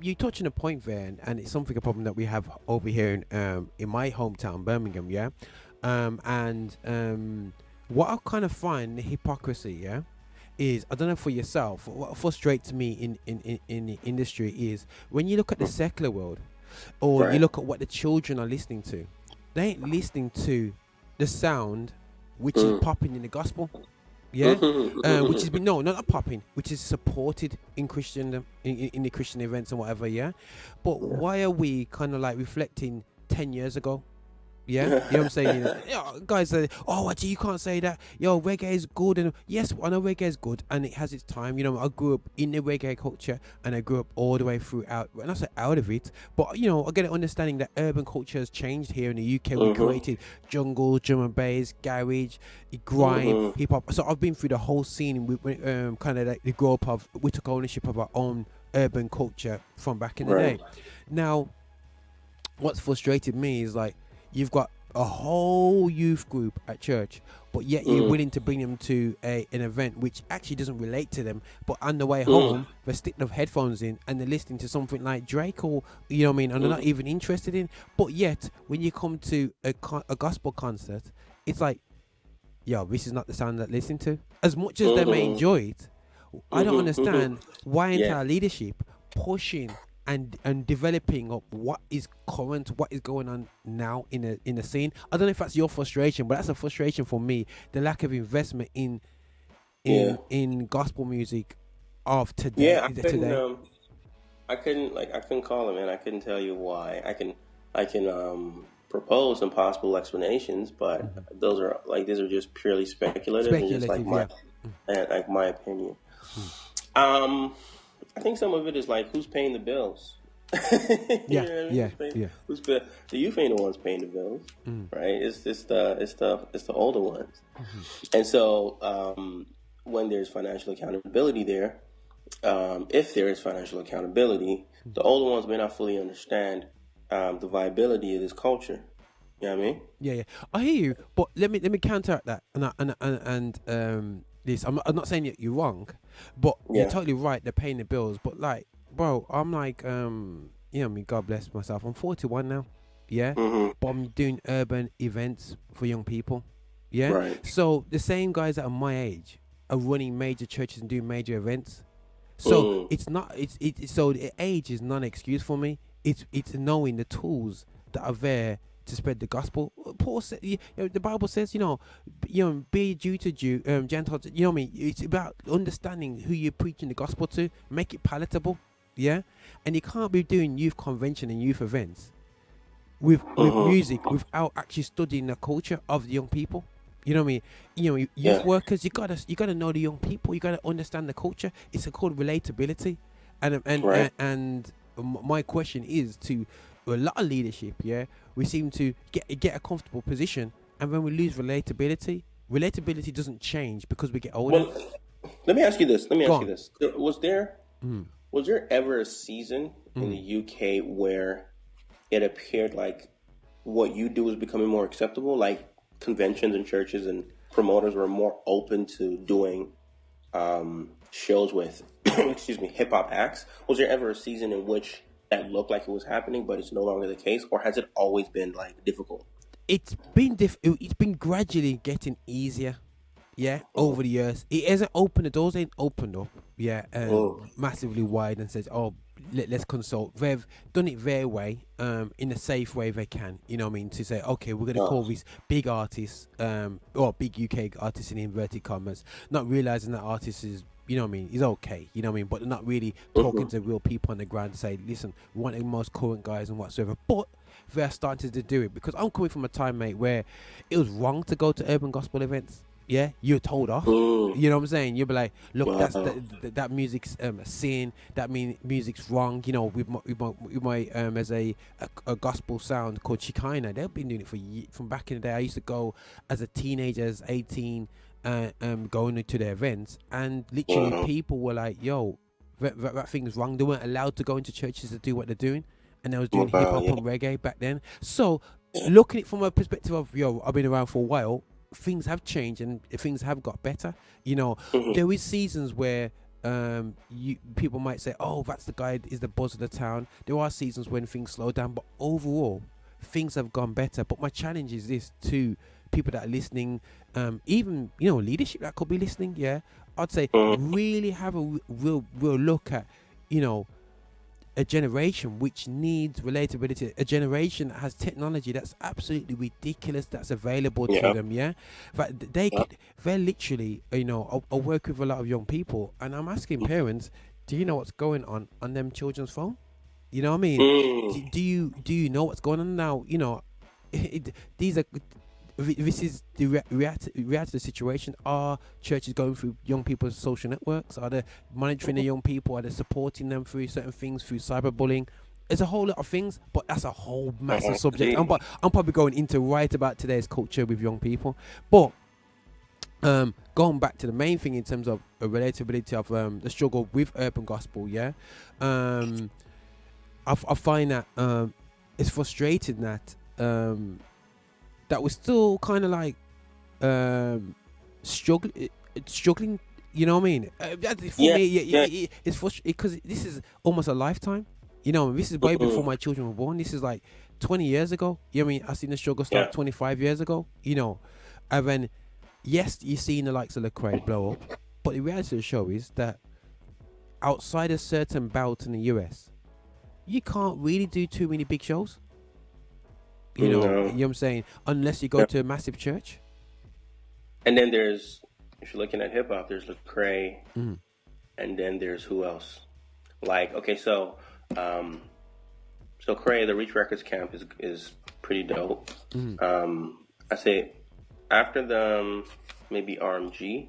you touching a point there, and it's something a problem that we have over here in my hometown, Birmingham, what I kind of find the hypocrisy, is, I don't know for yourself, what frustrates me in the industry is when you look at the secular world, or you look at what the children are listening to, they ain't listening to the sound which is popping in the gospel, which has been not popping, which is supported in Christian in the Christian events and whatever, but why are we kind of like reflecting 10 years ago? You know what I'm saying? Guys say, oh, actually, you can't say that. Yo, reggae is good. And yes, I know reggae is good and it has its time. I grew up in the reggae culture and I grew up all the way throughout. And I say out of it, but, I get an understanding that urban culture has changed here in the UK. We created jungle, drum and bass, garage, grime, hip hop. So I've been through the whole scene with kind of like the grow up of, we took ownership of our own urban culture from back in the day. Now, what's frustrated me is like, you've got a whole youth group at church, but yet you're willing to bring them to an event which actually doesn't relate to them, but on the way home they're sticking their headphones in and they're listening to something like Drake, or you know what I mean, and they're not even interested in. But yet when you come to a gospel concert, it's like, yo, this is not the sound that I listen to. As much as they may enjoy it, I don't understand why ain't our leadership pushing and developing up what is current, what is going on now in the scene. I don't know if that's your frustration, but that's a frustration for me. The lack of investment in gospel music of today. Yeah, I couldn't call it, man. I couldn't tell you why. I can propose some possible explanations, but these are just purely speculative and just like my opinion. I think some of it is like, who's paying the bills? The youth ain't the ones paying the bills, right? It's the older ones, and so when there's financial accountability there, if there is financial accountability, the older ones may not fully understand the viability of this culture. You know what I mean? Yeah. I hear you, but let me counteract that, and this. I'm not saying that you're wrong, but you're totally right. They're paying the bills, but like, bro, I'm like, God bless myself. I'm 41 now, but I'm doing urban events for young people, Right. So the same guys that are my age are running major churches and doing major events. So it's not. So the age is not an excuse for me. It's knowing the tools that are there to spread the gospel. Paul said, the Bible says, be Jew to Jew, Gentiles. You know what I mean? It's about understanding who you're preaching the gospel to, make it palatable, And you can't be doing youth convention and youth events with music without actually studying the culture of the young people. You know what I mean? Youth workers, you gotta know the young people. You gotta understand the culture. It's called relatability, and my question is to a lot of leadership, we seem to get a comfortable position, and when we lose relatability doesn't change because we get older. Well, let me ask you this. Was there ever a season in the UK where it appeared like what you do was becoming more acceptable, like conventions and churches and promoters were more open to doing shows with hip hop acts? Was there ever a season in which that looked like it was happening, but it's no longer the case, or has it always been like difficult? It's been it's been gradually getting easier. yeah, over the years. It hasn't opened, the doors ain't opened up, yeah, massively wide and says, oh, let's consult. They've done it their way, in a safe way they can, you know what I mean, to say, okay, we're going to call these big artists, or big UK artists in inverted commas, not realizing that artists is, you know what I mean, is okay, you know what I mean, but they're not really talking to real people on the ground to say, listen, we want the most current guys and whatsoever, but they're starting to do it, because I'm coming from a time, mate, where it was wrong to go to urban gospel events. Yeah, you're told off. You know what I'm saying? You'll be like, look, that's that music's a sin. That music's wrong. You know, with my as a gospel sound called Shekinah. They've been doing it for from back in the day. I used to go as a teenager, as 18, going to their events, and literally people were like, yo, that thing's wrong. They weren't allowed to go into churches to do what they're doing, and they was doing hip hop and reggae back then. So, looking at it from a perspective of, yo, I've been around for a while. Things have changed and things have got better. You know, there is seasons where people might say, oh, that's the guy is the buzz of the town. There are seasons when things slow down, but overall things have gone better. But my challenge is this to people that are listening, even, you know, leadership that could be listening. Yeah, I'd say really have a real look at, you know, a generation which needs relatability, a generation that has technology that's absolutely ridiculous, that's available to them, yeah? But they're literally, you know, I work with a lot of young people, and I'm asking parents, do you know what's going on them children's phone? You know what I mean? Do you know what's going on now? You know, this is the reality of the situation. Are churches going through young people's social networks? Are they monitoring the young people? Are they supporting them through certain things, through cyberbullying? There's a whole lot of things, but that's a whole massive subject. I'm probably going into right about today's culture with young people. But going back to the main thing in terms of relatability of the struggle with urban gospel, yeah, I find that it's frustrating that that we're still kind of like struggling. You know what I mean? For me, it's frustrating because this is almost a lifetime. You know, this is way before my children were born. This is like 20 years ago. You know what I mean? I seen the struggle start 25 years ago. You know, and then yes, you've seen the likes of Lecrae blow up, but the reality of the show is that outside a certain bout in the US, you can't really do too many big shows. You know, you know what I'm saying? Unless you go to a massive church. And then there's, if you're looking at hip hop, there's Lecrae, and then there's who else? Like, okay, so Lecrae, the Reach Records camp is pretty dope. I say after the maybe RMG.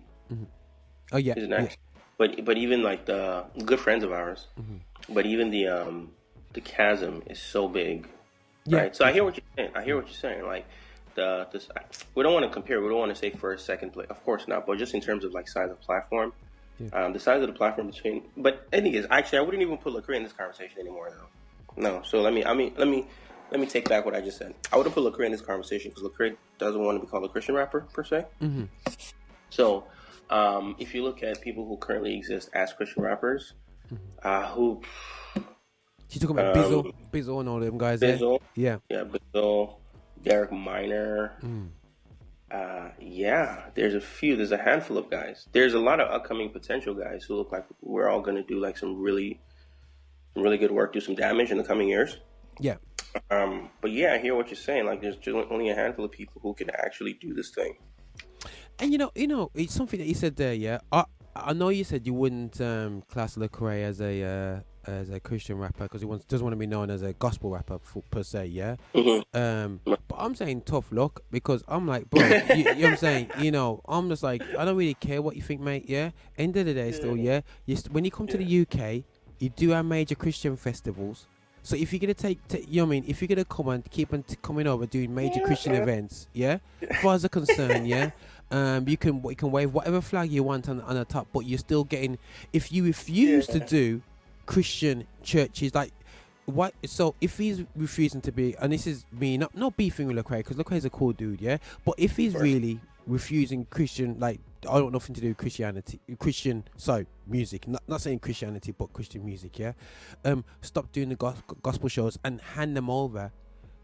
Oh yeah, is next. Yeah. But even like the good friends of ours. But even the chasm is so big. Yeah. Right. So I hear what you're saying. Like we don't want to compare. We don't want to say first, second place. Of course not. But just in terms of like size of platform, the size of the platform between. But the thing is, actually, I wouldn't even put Lecrae in this conversation anymore, though. No. So let me take back what I just said. I wouldn't put Lecrae in this conversation because Lecrae doesn't want to be called a Christian rapper per se. So if you look at people who currently exist as Christian rappers, who. She's talking about Bizzle and all them guys. Bizzle, yeah, Bizzle, Derek Minor. There's a few. There's a handful of guys. There's a lot of upcoming potential guys who look like we're all going to do like some really good work, do some damage in the coming years. Yeah. But yeah, I hear what you're saying. Like, there's just only a handful of people who can actually do this thing. And you know, it's something that you said there. Yeah, I know you said you wouldn't class Lecrae as a Christian rapper because he doesn't want to be known as a gospel rapper per se, yeah. But I'm saying tough luck because I'm like, bro, you know what I'm saying? You know, I'm just like, I don't really care what you think, mate. Yeah. End of the day, still, yeah. When you come to the UK, you do have major Christian festivals. So if you're gonna you know what I mean, if you're gonna come and keep on coming over doing major Christian events, yeah, as far as I'm concerned, yeah. You can wave whatever flag you want on the top, but you're still getting. If you refuse to do Christian churches, like what? So if he's refusing to be, and this is me not beefing with Lecrae because Lecrae's a cool dude, yeah. But if he's really refusing Christian, like I want nothing to do with Christianity, music. Not saying Christianity, but Christian music, yeah. Stop doing the gospel shows and hand them over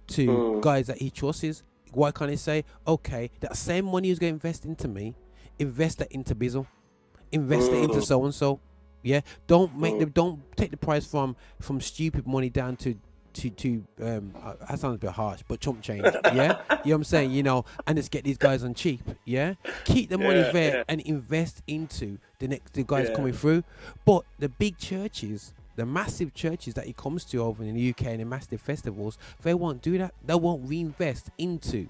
to guys that he trusts. Why can't he say, okay, that same money he's going to invest into me invest that into Bizzle, invest it into so and so. Yeah, don't make them. Don't take the price from stupid money down to that sounds a bit harsh, but chump change. Yeah, you know what I'm saying. You know, and just get these guys on cheap. Yeah, keep the money there and invest into the guys coming through. But the big churches, the massive churches that he comes to over in the UK and the massive festivals, they won't do that. They won't reinvest into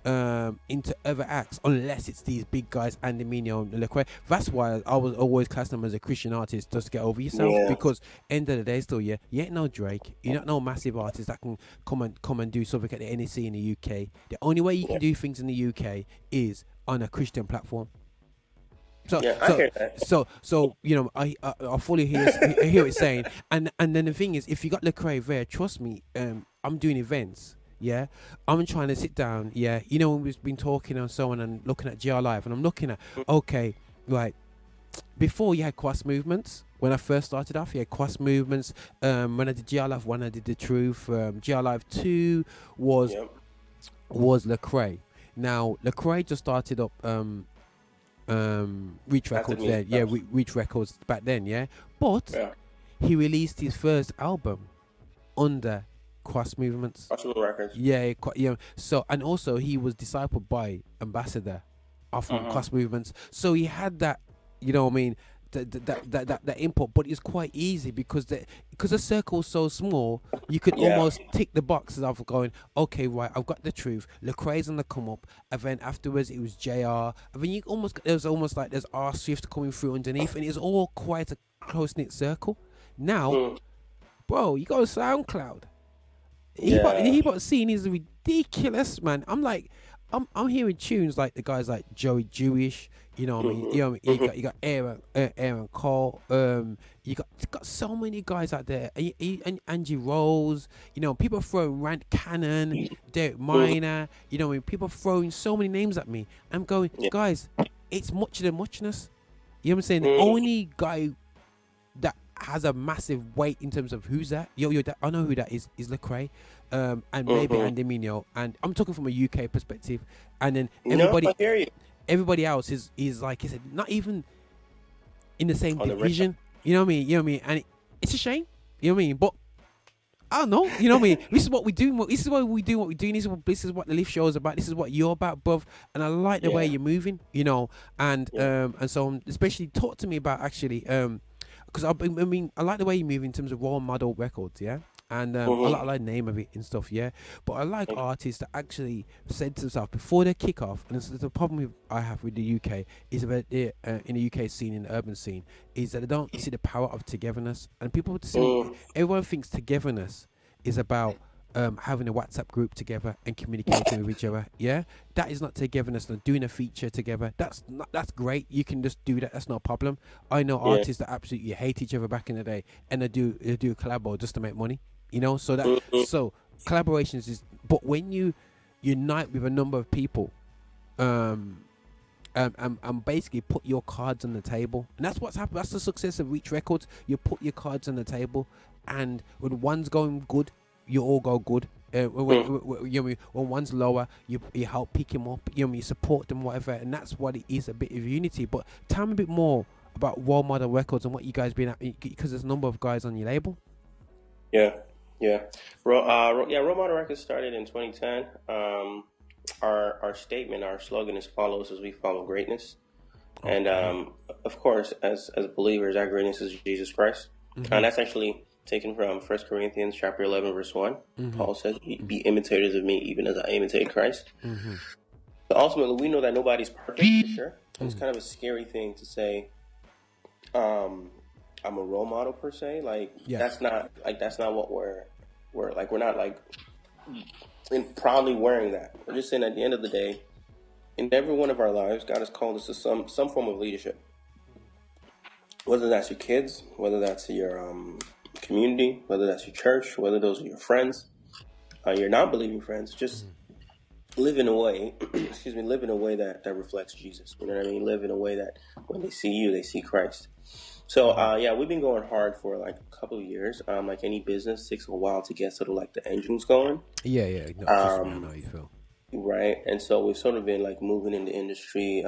other acts unless it's these big guys, Andy Mineo and Lecrae. That's why I was always class them as a Christian artist, just to get over yourself. Because end of the day, still, you ain't no Drake, you're not no massive artist that can come and do something at the NEC in the UK. The only way you can do things in the UK is on a Christian platform. So you know, I fully hear what you're saying, and then the thing is, if you got Lecrae there, trust me, I'm doing events. Yeah, I'm trying to sit down. Yeah, you know, when we've been talking and so on and looking at GR Live, and I'm looking at, okay, right, before you had cross movements. When I first started off, you had cross movements. When I did GR Live 1, I did The Truth. GR Live 2 was Lecrae. Now, Lecrae just started up Reach Records then. Yeah, Reach Records back then, yeah. But he released his first album under Cross Movements. Records. Yeah. So, and also he was discipled by Ambassador off on Cross Movements. So he had that, you know what I mean, that input. But it's quite easy because the circle's so small, you could almost tick the boxes of going, okay, right, I've got The Truth, Lecrae's on the come up, and then afterwards it was JR, and then there's almost like there's R Swift coming through underneath, and it's all quite a close knit circle. Now, bro, you go to SoundCloud. He got scene is ridiculous, man. I'm like, I'm hearing tunes like the guys like Joey Jewish, you know what I mean? You know, you got Aaron Cole, you got so many guys out there, and Angie Rose, you know, people throwing Rant Cannon, Derek Minor, you know, people throwing so many names at me. I'm going, guys, it's much of the muchness. You know what I'm saying? The only guy that has a massive weight in terms of who's that. I know who that is Lecrae, and maybe Andy Mineo, and I'm talking from a UK perspective, and then everybody else is like I said, not even in the same division. You know what I mean? And it's a shame. You know what I mean? But I don't know. You know what I mean? This is what we do. This is why we do what we do. This is what the Lift Show is about. This is what you're about, bruv. And I like the way you're moving. You know, and so especially talk to me about actually because I mean I like the way you move in terms of role model records, yeah. And I like the name of it and stuff, yeah. But I like artists that actually said to themselves before they kick off, and this is the problem I have with the UK, is about in the UK scene, in the urban scene, is that they don't see the power of togetherness. And people everyone thinks togetherness is about having a WhatsApp group together and communicating with each other. Yeah, that is not togetherness. And doing a feature together, that's great. You can just do that. That's not a problem. I know artists that absolutely hate each other back in the day, and they do a collabo just to make money. You know, so collaborations is. But when you unite with a number of people, and basically put your cards on the table, and that's what's happened. That's the success of Reach Records. You put your cards on the table, and when one's going good, you all go good. When one's lower, you help pick him up. You support them, whatever, and that's what it is, a bit of unity. But tell me a bit more about Role Model Records and what you guys been at, because there's a number of guys on your label. Role Model Records started in 2010. Our statement, our slogan is "Follow us as we follow greatness," and of course, as believers, our greatness is Jesus Christ, and that's actually taken from 1 Corinthians chapter 11, verse 1. Paul says, "Be imitators of me, even as I imitate Christ." But ultimately, we know that nobody's perfect, for sure. It's kind of a scary thing to say. I'm a role model per se. That's not what we're like. We're not like proudly wearing that. We're just saying at the end of the day, in every one of our lives, God has called us to some form of leadership. Whether that's your kids, whether that's your community, whether that's your church, whether those are your friends, your non-believing friends, just live in a way, live in a way that reflects Jesus. You know what I mean? Live in a way that when they see you, they see Christ. So, we've been going hard for like a couple of years. Like any business, takes a while to get sort of like the engines going. No, I know how you feel. right? And so we've sort of been like moving in the industry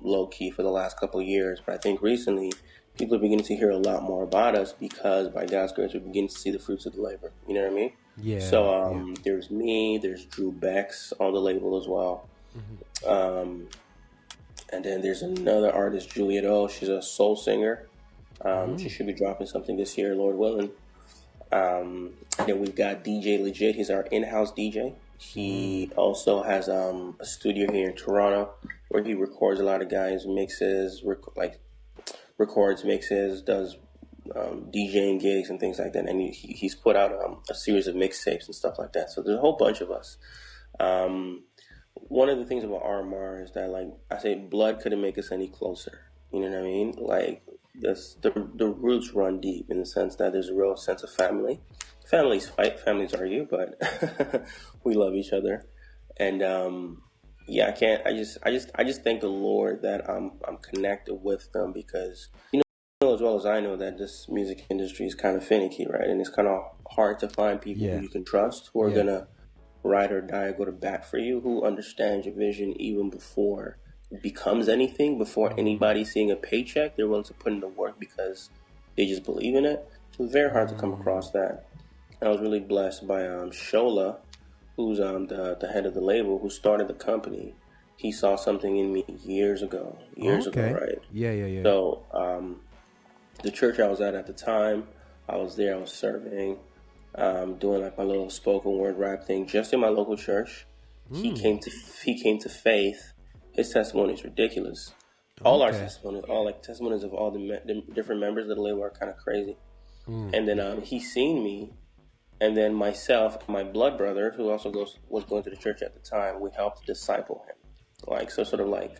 low key for the last couple of years. But I think recently people are beginning to hear a lot more about us because by God's grace, we're beginning to see the fruits of the labor. You know what I mean? Yeah. So there's me, there's Drew Bex on the label as well. And then there's another artist, Juliet O. She's a soul singer. She should be dropping something this year, Lord willing. And then we've got DJ Legit. He's our in-house DJ. He also has a studio here in Toronto where he records a lot of guys, mixes, records mixes, does DJing gigs and things like that. And he's put out a series of mixtapes and stuff like that. So there's a whole bunch of us. One of the things about RMR is that, like I say, blood couldn't make us any closer. You know what I mean? Like the roots run deep in the sense that there's a real sense of family. Families fight, families argue, but we love each other. And I just thank the Lord that I'm connected with them, because you know as well as I know that this music industry is kind of finicky, right? And it's kind of hard to find people who you can trust, who are gonna ride or die or go to bat for you, who understand your vision even before it becomes anything, before anybody seeing a paycheck. They're willing to put in the work because they just believe in it. So it's very hard to come across that. And I was really blessed by Shola, who's the head of the label, who started the company. He saw something in me years ago, right? Yeah. So the church I was at the time, I was there, I was serving, doing like my little spoken word rap thing just in my local church. He came to faith. His testimony is ridiculous. All our testimonies, testimonies of all the different members of the label are kind of crazy. And then he seen me, and then myself, my blood brother, who also was going to the church at the time, we helped disciple him, sort of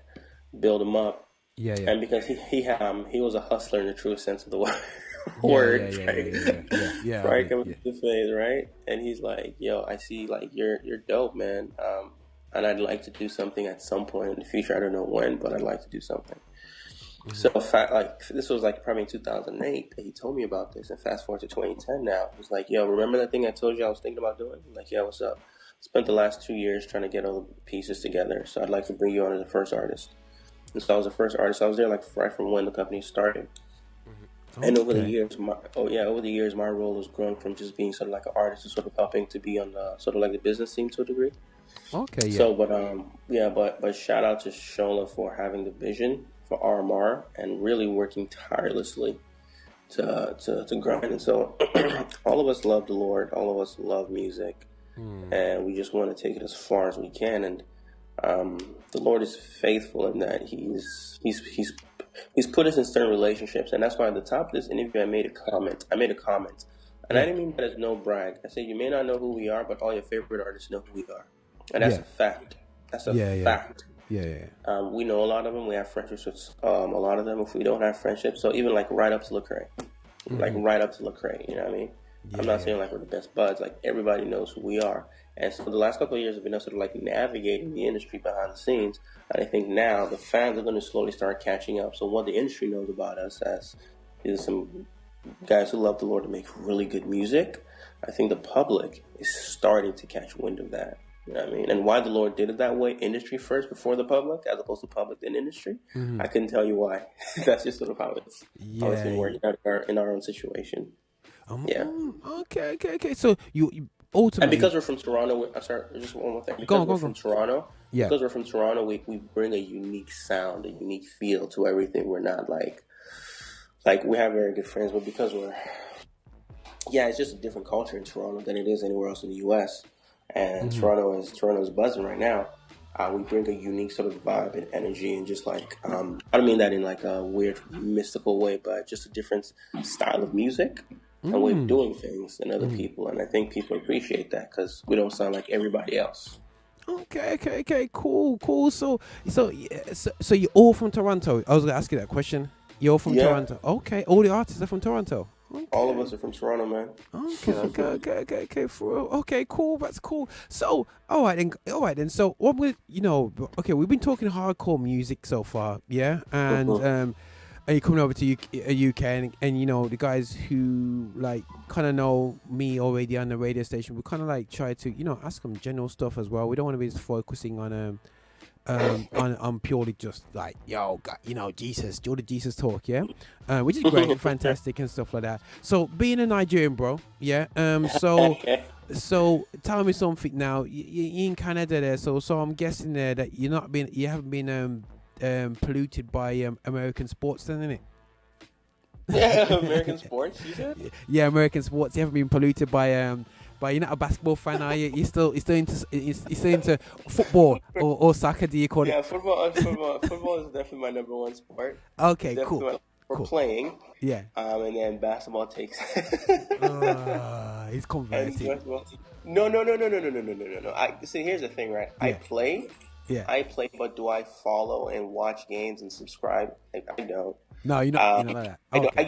build him up. Yeah. And because he was a hustler in the truest sense of the word. Right, coming to faith, right? And he's like, "Yo, I see, like you're dope, man. And I'd like to do something at some point in the future. I don't know when, but I'd like to do something." So, this was probably in 2008 that he told me about this. And fast forward to 2010 now, he's like, "Yo, remember that thing I told you I was thinking about doing?" I'm like, "Yeah, what's up?" Spent the last 2 years trying to get all the pieces together. So I'd like to bring you on as the first artist. And so I was the first artist. I was there right from when the company started. And over the years, my role has grown from just being sort of like an artist to sort of helping to be on the sort of like the business team to a degree. Okay, yeah. So, but shout out to Shola for having the vision for RMR and really working tirelessly to grind. And so, all of us love the Lord. All of us love music, and we just want to take it as far as we can. And the Lord is faithful in that He's put us in certain relationships, and that's why at the top of this interview I made a comment, and I didn't mean that as no brag. I said you may not know who we are, but all your favorite artists know who we are, and that's a fact. That's a fact. Yeah. We know a lot of them. We have friendships with a lot of them. If we don't have friendships, so even right up to Lecrae, you know what I mean? Yeah, I'm not saying we're the best buds. Everybody knows who we are. And so the last couple of years have been us sort of navigating the industry behind the scenes. And I think now the fans are going to slowly start catching up. So what the industry knows about us as is some guys who love the Lord to make really good music. I think the public is starting to catch wind of that. You know what I mean? And why the Lord did it that way, industry first before the public, as opposed to public then industry, I couldn't tell you why. That's just sort of how it's been working out in our own situation. Okay. So you ultimately, and because we're from Toronto, just one more thing. Because we're from Toronto, we bring a unique sound, a unique feel to everything. We're not like we have very good friends, but because it's just a different culture in Toronto than it is anywhere else in the U.S. And Toronto is buzzing right now. We bring a unique sort of vibe and energy, and just I don't mean that in a weird mystical way, but just a different style of music. And way of doing things than other people, and I think people appreciate that because we don't sound like everybody else. Okay, cool. So you're all from Toronto. I was gonna ask you that question. You're all from Toronto. Okay, all the artists are from Toronto. Okay. All of us are from Toronto, man. Okay, for real. Okay, cool. That's cool. So, all right then. So, what we've been talking hardcore music so far, yeah, and and you're coming over to UK, and you know the guys who like kind of know me already on the radio station, we kind of like try to ask them general stuff as well. We don't want to be just focusing on on purely just like God, Jesus, do the Jesus talk, which is great and fantastic and stuff like that. So being a Nigerian, bro, so tell me something now. You're in Canada there, so I'm guessing there that you haven't been polluted by American sports, then, innit? Yeah, American sports, you said? Yeah, American sports. You haven't been polluted by you're not a basketball fan, are you? You're still into football or soccer, do you call it? Yeah, football is definitely my number one sport. Okay, cool. For playing. Yeah. And then basketball takes he's converted. No. See, here's the thing, right? Yeah. I play, but do I follow and watch games and subscribe? I don't. No, you're not like that. Okay. I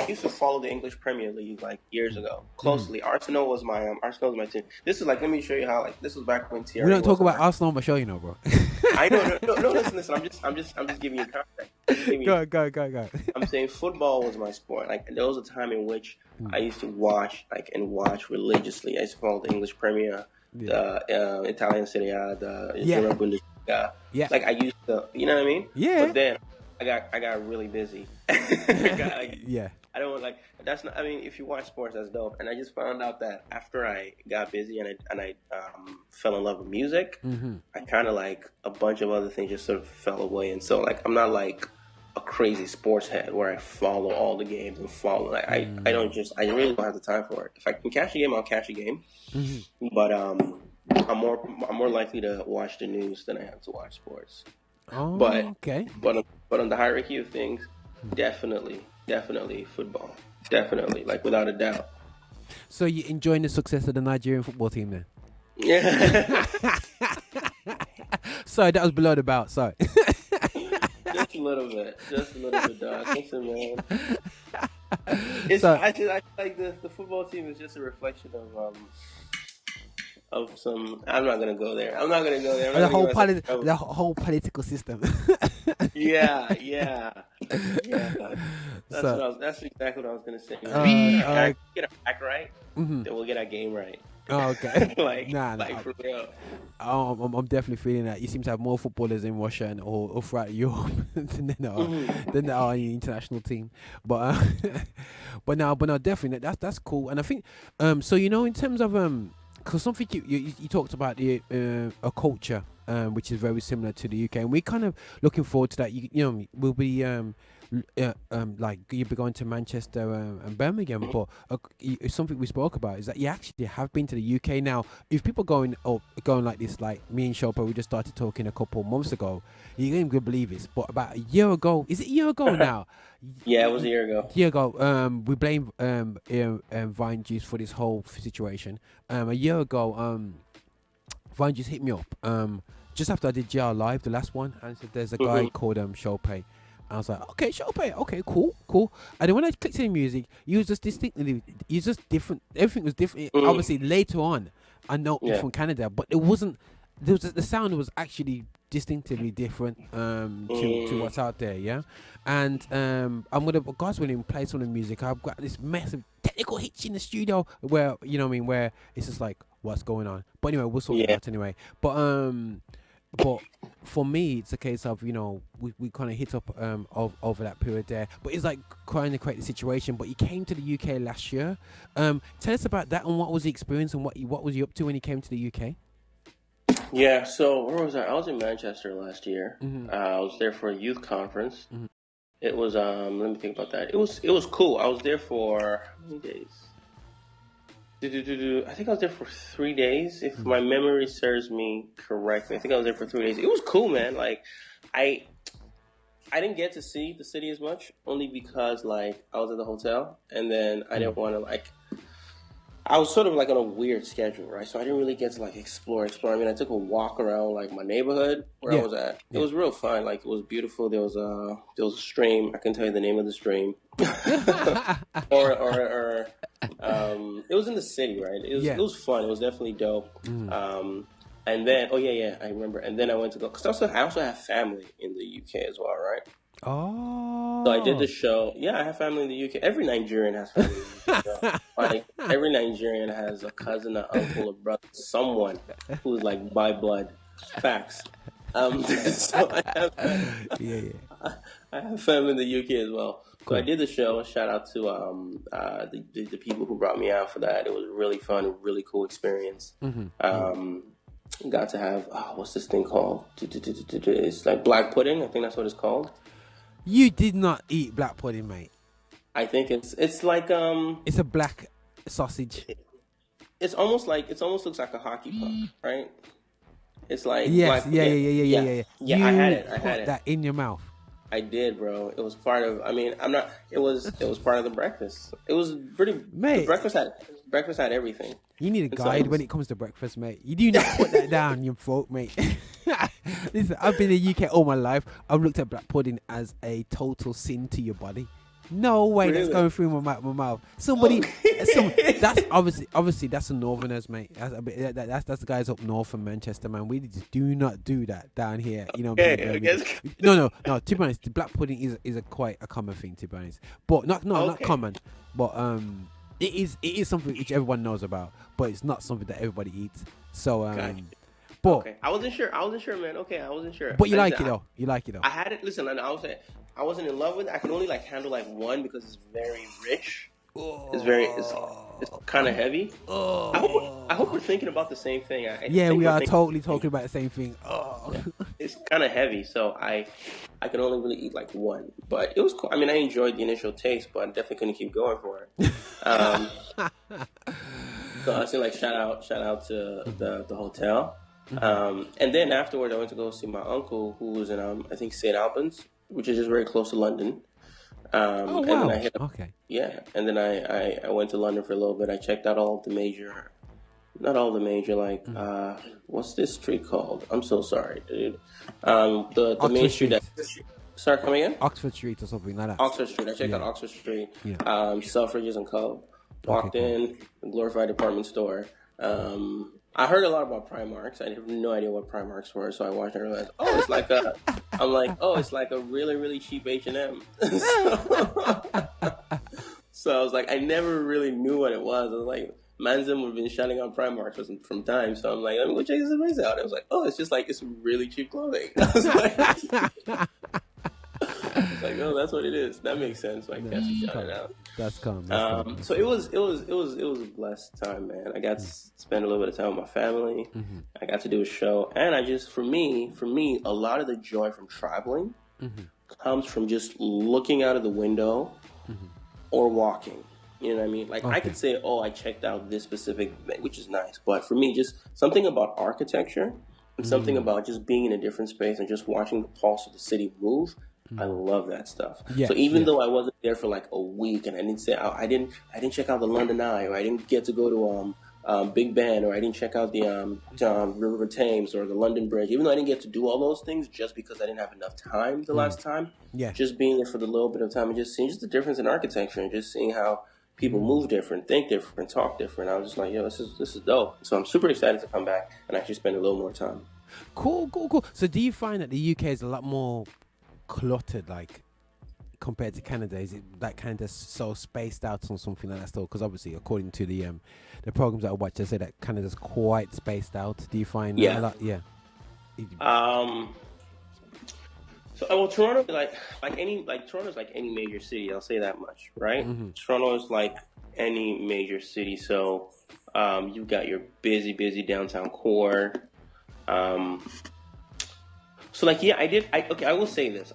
used to follow the English Premier League like years ago closely. Arsenal was my team. This is like, let me show you how, like, this was back when Thierry. We don't talk about Arsenal on my show, bro. I know. No. Listen. I'm just giving you context. Go. I'm saying football was my sport. Like, there was a time in which I used to watch religiously. I used to follow the English Premier, the Italian Serie A, the German Bundesliga. Yeah. Like, I used to, you know what I mean? Yeah. But then I got really busy. Yeah. I don't like. That's not. I mean, if you watch sports, that's dope. And I just found out that after I got busy and I fell in love with music, I kind of like a bunch of other things just sort of fell away. And so like I'm not like a crazy sports head where I follow all the games and follow. Like I really don't have the time for it. If I can catch a game, I'll catch a game. But I'm more likely to watch the news than I am to watch sports. Oh, but okay. But on the hierarchy of things, definitely football. Definitely, like without a doubt. So you're enjoying the success of the Nigerian football team then? Yeah. Sorry, that was below the belt. Sorry. Just a little bit, dog. Listen, man. I like the football team is just a reflection of some. I'm not gonna go there. The whole political system. Yeah. That's exactly what I was gonna say. Get our act right, then we'll get our game right. Oh, okay. like for real. I'm definitely feeling that. You seem to have more footballers in Russia or throughout Europe than there are in the international team. But no, definitely that's cool. And I think so. In terms of because something you talked about a culture which is very similar to the UK, and we're kind of looking forward to that. We'll be like you'll be going to Manchester and Birmingham, but something we spoke about is that you actually have been to the UK. Now, if people going like this, like me and Shopa, we just started talking a couple months ago, you ain't gonna believe it, but about a year ago, is it a year ago now? Yeah, it was a year ago. We blame Vine Juice for this whole situation. A year ago, Vine Juice hit me up just after I did GR Live, the last one, and said there's a guy called Shope. I was like, okay, Shope, okay, cool. And then when I clicked in the music, he was just different. Everything was different. Obviously, later on, I know from Canada, but it wasn't. The sound was actually distinctively different to what's out there, yeah. And I'm gonna, God's willing, play some of the music. I've got this massive technical hitch in the studio where where it's just like, what's going on? But anyway, we'll sort it out anyway. But for me, it's a case of we kind of hit up over that period there. But it's like trying to create the situation. But he came to the UK last year. Tell us about that and what was the experience and what was you up to when he came to the UK? Yeah, so where was I? I was in Manchester last year. I was there for a youth conference. It was let me think about that. It was cool. I was there for how many days? I think I was there for 3 days, if my memory serves me correctly. I think I was there for 3 days. It was cool, man. Like, I didn't get to see the city as much, only because like I was at the hotel, and then I didn't want to I was sort of like on a weird schedule, right? So I didn't really get to like explore. I mean, I took a walk around like my neighborhood where I was at. It was real fun. Like, it was beautiful. There was a stream. I can tell you the name of the stream. or it was in the city, right? It was fun. It was definitely dope. And then I remember. And then I went to go because I also have family in the UK as well, right? Oh. So I did the show. Yeah, I have family in the UK. Every Nigerian has family in the UK. Bro. Like every Nigerian has a cousin, an uncle, a brother, someone who's like by blood. Facts. So Yeah. I have family in the UK as well. So I Cool. did the show. Shout out to the people who brought me out for that. It was really fun, really cool experience. Got to have what's this thing called? It's like black pudding. I think that's what it's called. You did not eat black pudding, mate. I think it's like It's a black sausage. It almost looks like a hockey puck, right? It's like Yes, black, yeah. Yeah, You I had it. put that in your mouth. I did, bro. It was part of. I mean, I'm not. It was part of the breakfast. It was pretty. Mate. The breakfast had everything. You need a And so guide when it comes to breakfast, mate. You do not put that down your throat, mate. Listen, I've been in the UK all my life. I've looked at black pudding as a total sin to your body. No way that's Really? going through my mouth. That's obviously that's the Northerners, mate. That's the guys up north from Manchester, man. We just do not do that down here. You know. Okay, I guess. No. To be honest, the black pudding is a quite a common thing, to be honest. But not common. But it is something which everyone knows about. But it's not something that everybody eats. So Gotcha. but Okay. I wasn't sure, man. Okay, I wasn't sure. But you like it though. You like it though. I had it. Listen, I wasn't in love with it. I could only handle one because it's very rich. It's kind of heavy. I hope we're thinking about the same thing. We are totally talking about the same thing. Yeah. It's kind of heavy, so I could only really eat one. But it was cool. I mean, I enjoyed the initial taste, but I definitely couldn't keep going for it. So I say shout out to the hotel. And then afterward, I went to go see my uncle who was in I think St. Albans, which is just very close to London. Wow. And then I hit Okay. Yeah, and then I went to London for a little bit. I checked out all of the major, not all the major, what's this street called? I'm so sorry, dude. The main street. Sorry, come again? Oxford Street or something like that. Oxford Street. I checked out Oxford Street. Yeah. Selfridges and Co. Walked in, a glorified department store. I heard a lot about Primarks. I had no idea what Primarks were, so I watched and realized, it's like a really, really cheap H&M. So I was like, I never really knew what it was. I was like, Manzim would have been shouting out Primarks from time, so I'm like, let me go check this place out. I was like, it's just it's really cheap clothing. I was like, oh, that's what it is. That makes sense. So I guess you shout it out. That's calm. So it was a blessed time, man. I got to spend a little bit of time with my family. Mm-hmm. I got to do a show, and I just for me, a lot of the joy from traveling comes from just looking out of the window or walking. You know what I mean? I could say, I checked out this specific thing, which is nice, but for me, just something about architecture and something about just being in a different space and just watching the pulse of the city move. I love that stuff. So even though I wasn't there for a week, and I didn't say I didn't check out the London Eye, or I didn't get to go to Big Ben, or I didn't check out the River Thames or the London Bridge, even though I didn't get to do all those things, just because I didn't have enough time the last time. Yeah. Just being there for the little bit of time and just seeing just the difference in architecture and just seeing how people move different, think different, talk different. I was just like, this is dope. So I'm super excited to come back and actually spend a little more time. Cool. So do you find that the UK is a lot more cluttered compared to Canada? Is it Canada's so spaced out on something like that still? Because obviously according to the programs that I watch, they say that Canada's quite spaced out. Do you find a lot? Toronto Toronto's like any major city, I'll say that much, right? Toronto is like any major city, so you've got your busy downtown core. I will say this.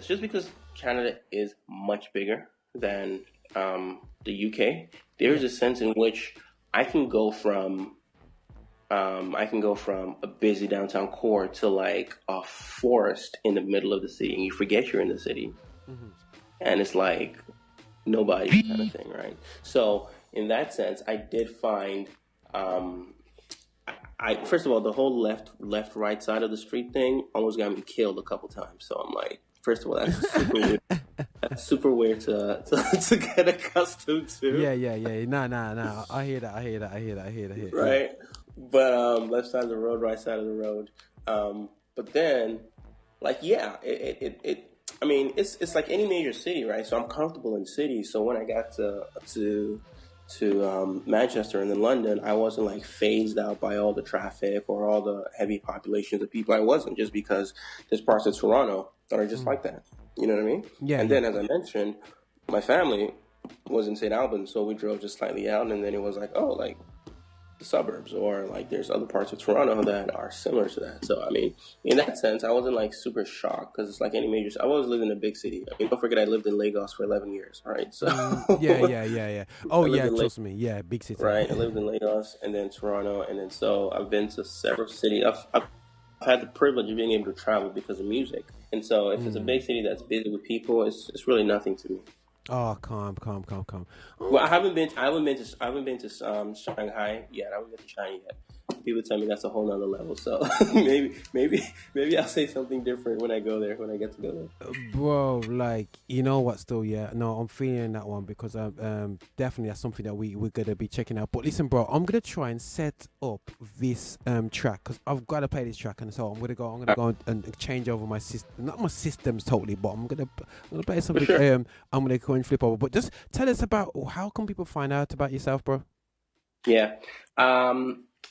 Just because Canada is much bigger than the UK, there is a sense in which I can go from a busy downtown core to a forest in the middle of the city, and you forget you're in the city, and it's like nobody kind of thing, right? So in that sense, I did find. First of all, the whole left, right side of the street thing almost got me killed a couple times. So I'm like, first of all, that's super weird. That's super weird to get accustomed to. Yeah. No. I hear that. Right, but left side of the road, right side of the road. But then, I mean, it's like any major city, right? So I'm comfortable in cities. So when I got to Manchester and then London, I wasn't like phased out by all the traffic or all the heavy populations of people. I wasn't, just because there's parts of Toronto that are just like that. You know what I mean? Yeah. And then, as I mentioned, my family was in St. Albans, so we drove just slightly out, and then it was like, oh, like the suburbs, or like there's other parts of Toronto that are similar to that. So I mean, in that sense, I wasn't like super shocked, because it's like any major. I always lived in a big city. I mean, don't forget, I lived in Lagos for 11 years, right? So yeah. Oh yeah, trust me. Yeah, big city. Right. I lived in Lagos and then Toronto, and then so I've been to several cities. I've had the privilege of being able to travel because of music, and so if it's a big city that's busy with people, it's really nothing to me. Oh, calm. Well, I haven't been to Shanghai yet. I haven't been to China yet. People tell me that's a whole nother level. So maybe I'll say something different when I go there, when I get to go there. Bro, like, you know what? Still, yeah. No, I'm feeling that one, because definitely that's something that we're gonna be checking out. But listen, bro, I'm gonna try and set up this track, because I've got to play this track, and so I'm gonna go and change over my system, not my systems totally, but I'm gonna play something. Sure. I'm gonna go and flip over. But just tell us about, how can people find out about yourself, bro? Yeah.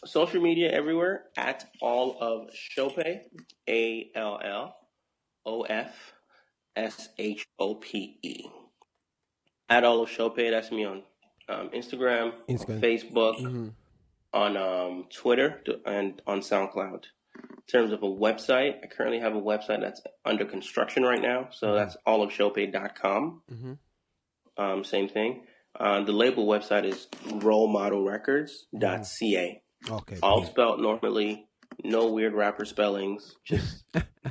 Social media everywhere at All of Shope, ALLOFSHOPE. At All of Shope, that's me on Instagram, on Facebook, on Twitter, and on SoundCloud. In terms of a website, I currently have a website that's under construction right now, so that's allofshope.com. Same thing. The label website is rolemodelrecords.ca. Okay. All spelled normally, no weird rapper spellings, just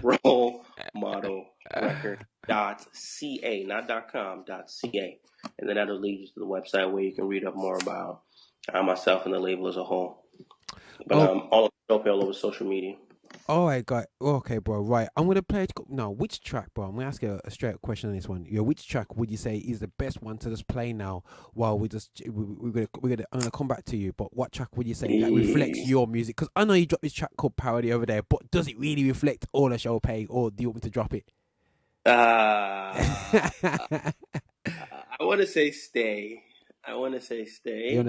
role model record.ca, not .com, .ca. And then that'll lead you to the website where you can read up more about myself and the label as a whole. But all over social media. Oh, I got. Okay, bro. Right, I'm gonna play. No, which track, bro? I'm gonna ask you a straight up question on this one. Which track would you say is the best one to just play now? While I'm gonna come back to you. But what track would you say that reflects your music? Because I know you dropped this track called Parody over there, but does it really reflect all of Showpay, or do you want me to drop it? I want to say Stay. You want to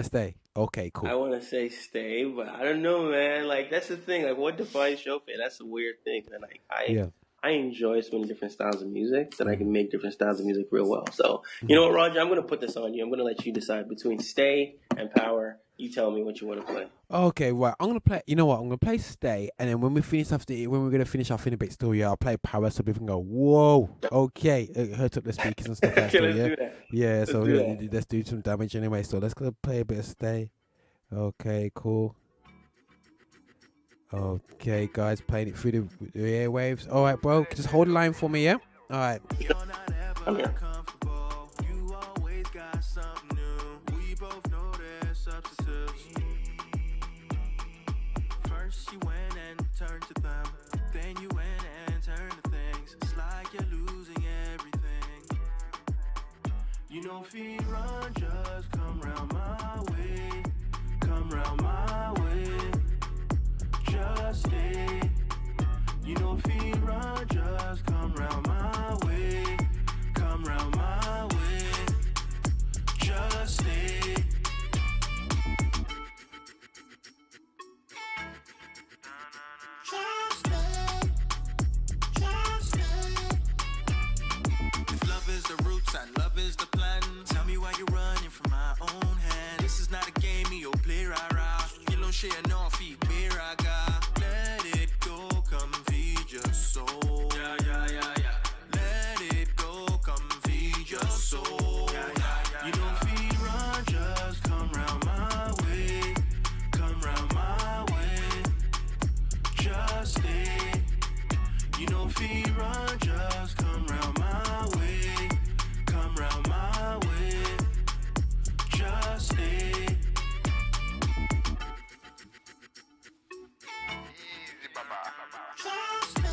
stay? Okay, cool. I want to say Stay, but I don't know, man. Like, that's the thing. Like, what defines Showpay? That's a weird thing. And like, I enjoy so many different styles of music that I can make different styles of music real well. So, you know what, Roger? I'm going to put this on you. I'm going to let you decide between Stay and Power. You tell me what you want to play. Okay, right. I'm gonna play. You know what? I'm gonna play Stay, and then when we're gonna finish our Finibit story, I'll play Power, so people can go, whoa. Okay, it hurt up the speakers and stuff. Okay, let's do that. Yeah, so let's do some damage anyway. So let's go play a bit of Stay. Okay, cool. Okay, guys, playing it through the airwaves. All right, bro. Just hold the line for me, yeah. All right. I'm here. You went and turned to them, then you went and turned to things. It's like you're losing everything. You know, feet run, just come round my way. Come round my way. Just stay. You know, feet run, just come round my way. Come round my way. Just stay. And love is the plan. Tell me why you're running from my own hand. This is not a game, you play rah-rah. You don't share no feet, miraga. Let it go, come feed your soul. Yeah. Let it go, come feed your soul. Yeah. You don't feed run, just come round my way. Come round my way. Just stay. You don't feed run, just come round my way. Round my way, just stay. Easy, Baba. Just stay.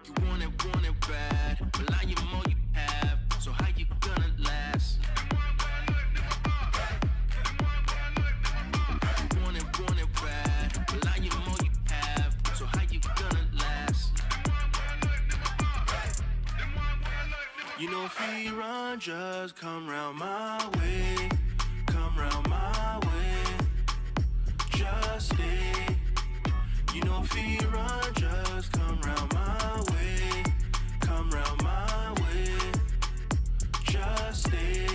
You want it bad, but now you more you have. So how you gonna laugh? You know if you run, just come round my way. Come round my way. Just stay. You know if you run, just come round my way. Come round my way. Just stay.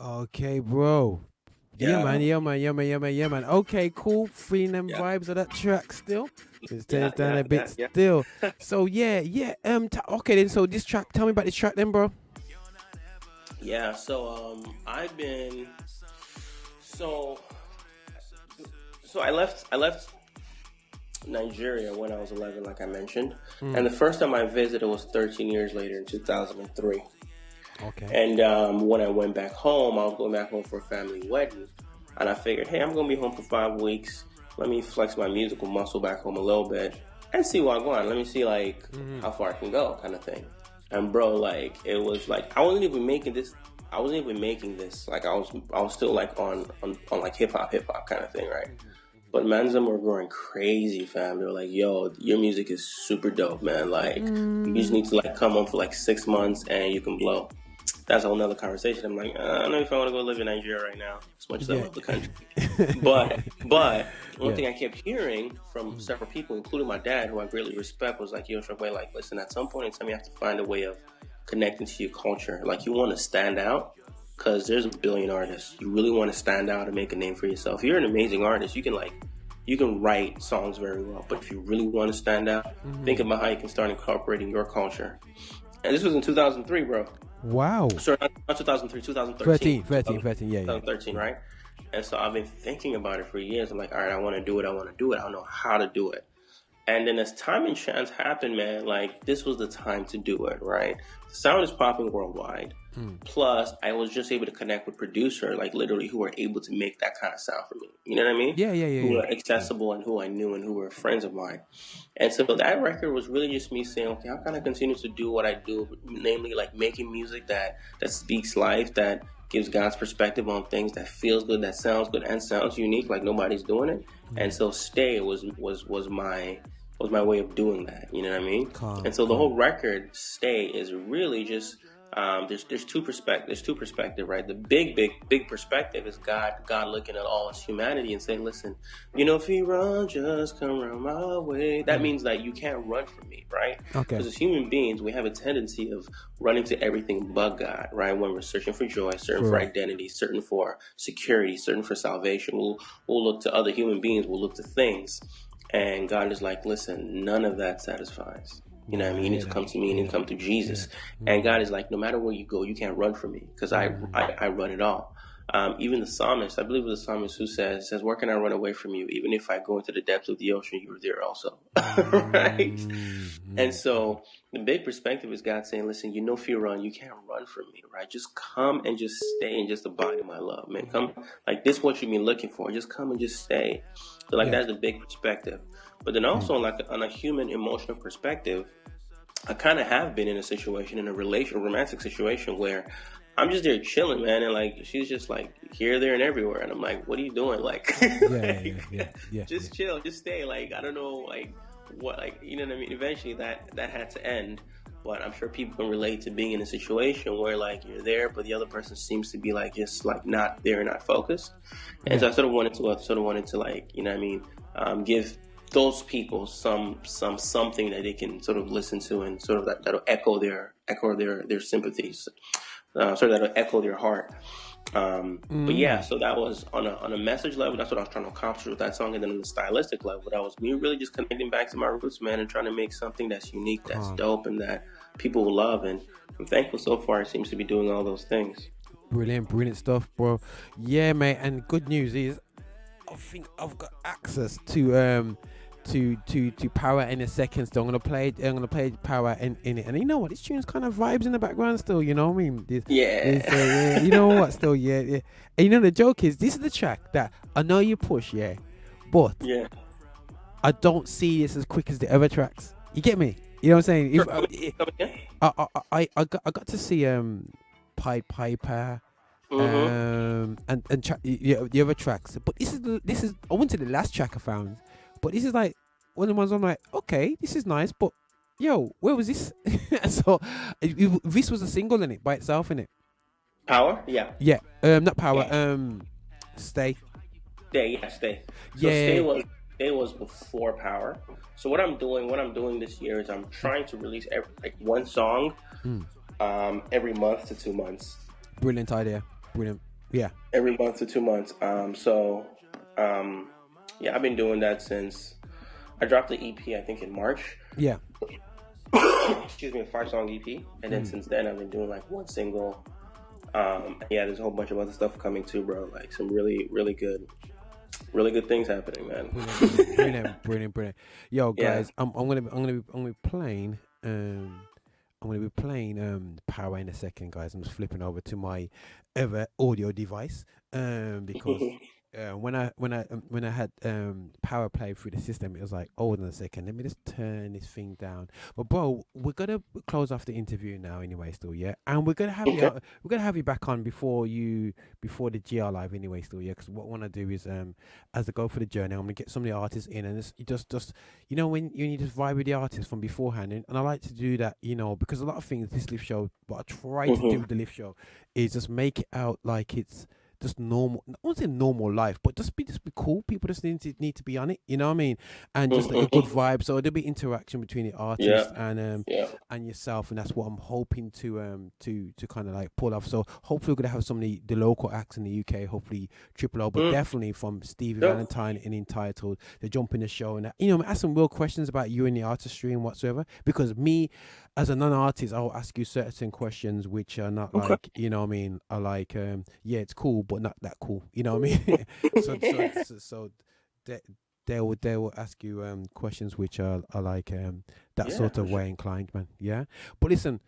Okay, bro. Yeah, man. Yeah, man. Yeah, man. Yeah, man. Yeah, man. Okay, cool. Feeling them vibes of that track still. It's down a bit still. So yeah. Okay, then. So this track. Tell me about this track, then, bro. Yeah. So I've been. So I left Nigeria when I was 11, like I mentioned, and the first time I visited was 13 years later in 2003. Okay. And when I went back home, I was going back home for a family wedding. And I figured, hey, I'm going to be home for 5 weeks. Let me flex my musical muscle back home a little bit and see where I'm going. Let me see, like, how far I can go kind of thing. And, bro, like, it was, like, I wasn't even making this. Like, I was still, like, on like, hip-hop kind of thing, right? But Manzam were going crazy, fam. They were like, yo, your music is super dope, man. Like, you just need to, like, come home for, like, 6 months and you can blow. That's a whole nother conversation. I'm like, I don't know if I want to go live in Nigeria right now, as much as I love the country. But one thing I kept hearing from several people, including my dad, who I greatly respect, was like, yo, Shrubway, like, listen, at some point in time, you have to find a way of connecting to your culture. Like, you want to stand out, because there's a billion artists. You really want to stand out and make a name for yourself. You're an amazing artist. You can write songs very well. But if you really want to stand out, think about how you can start incorporating your culture. And this was in 2003, bro. Wow. Sorry, not 2003, 2013. 13, yeah. 2013, right? And so I've been thinking about it for years. I'm like, all right, I want to do it. I don't know how to do it. And then as time and chance happened, man, like, this was the time to do it, right? The sound is popping worldwide. Plus, I was just able to connect with producers, like, literally, who were able to make that kind of sound for me. You know what I mean? Yeah. Who were accessible and who I knew and who were friends of mine. And so that record was really just me saying, okay, how can I continue to do what I do? Namely, like, making music that speaks life, that gives God's perspective on things, that feels good, that sounds good, and sounds unique, like nobody's doing it. And so Stay was my way of doing that. You know what I mean? And so the whole record, Stay, is really just there's two perspectives, right? The big perspective is God looking at all his humanity and saying, listen, you know, if you run, just come around my way. That means that you can't run from me, right? Okay. Because as human beings, we have a tendency of running to everything but God, right? When we're searching for joy, searching for identity, searching for security, searching for salvation, we'll look to other human beings, we'll look to things. And God is like, listen, none of that satisfies. You know what I mean? You need to come to me, you need to come to Jesus. And God is like, no matter where you go, you can't run from me, because I run it all. Even the psalmist, I believe it was the psalmist who says, where can I run away from you? Even if I go into the depths of the ocean, you are there also. Right? And so the big perspective is God saying, listen, you know, if you run, you can't run from me, right? Just come and just stay and just abide in my love, man. Come, like, this is what you've been looking for. Just come and just stay. So, like, that's the big perspective. But then also, like, on a human emotional perspective, I kind of have been in a romantic situation where I'm just there chilling, man, and, like, she's just, like, here, there, and everywhere, and I'm like, what are you doing? Like, just chill, just stay. Like, I don't know, like, what, like, you know what I mean? Eventually, that had to end. But I'm sure people can relate to being in a situation where, like, you're there, but the other person seems to be, like, just, like, not there, not focused. And so I sort of wanted to, like, you know what I mean, give those people something that they can sort of listen to, and sort of that'll echo their sympathies, sort of that'll echo their heart. But yeah, so that was on a message level. That's what I was trying to accomplish with that song. And then on the stylistic level, that was me really just connecting back to my roots, man, and trying to make something that's unique, that's dope, and that people will love. And I'm thankful so far it seems to be doing all those things. Brilliant stuff, bro. Yeah, mate. And good news is, I think I've got access to Power in a second. So I'm gonna play Power in it. And you know what? This tune's kind of vibes in the background still. You know what I mean? You know what? Still, yeah. And you know the joke is, this is the track that I know you push, yeah. But Yeah. I don't see this as quick as the other tracks. You get me? You know what I'm saying? I got to see Pied Piper, and the other tracks. But this is I went to the last track I found, but this is like one of the ones I'm like, okay, this is nice, but yo, where was this? So this was a single in it by itself, in it. Power, yeah. Yeah, not Power. Yeah. Stay. Stay. So Yeah. Stay was before Power. So what I'm doing this year is I'm trying to release one song every month to 2 months. Brilliant idea. Brilliant. Yeah. Every month to 2 months. Yeah, I've been doing that since I dropped the EP, I think in March. Yeah. Excuse me, a 5-song EP, and then since then I've been doing like one single. Yeah, there's a whole bunch of other stuff coming too, bro. Like some really good things happening, man. Brilliant. Yo, guys, yeah. I'm gonna be playing Power in a second, guys. I'm just flipping over to my other audio device because when I had Power play through the system, it was like, hold on a second, let me just turn this thing down. But bro, we're gonna close off the interview now anyway, still, yeah, and we're gonna have you back on before the GR Live anyway, still, yeah, because what I want to do is as I go for the journey, I'm gonna get some of the artists in, and just you know, when you need to vibe with the artists from beforehand, and I like to do that, you know, because a lot of things this live show, what I try to do with the live show is just make it out like it's just normal. I won't say normal life, but just be cool. People just need to be on it. You know what I mean? And just like a good vibe. So there'll be interaction between the artist and yourself, and that's what I'm hoping to kind of like pull off. So hopefully we're gonna have some of the local acts in the UK. Hopefully Triple O, but definitely from Stevie Valentine and Entitled. They jump in the show and ask some real questions about you and the artistry and whatsoever. Because me, as a non-artist, I'll ask you certain questions which are not like, you know what I mean, are like, yeah, it's cool, but not that cool. You know what I mean? so they will ask you questions which are like that sort of way inclined, man. Yeah. But listen,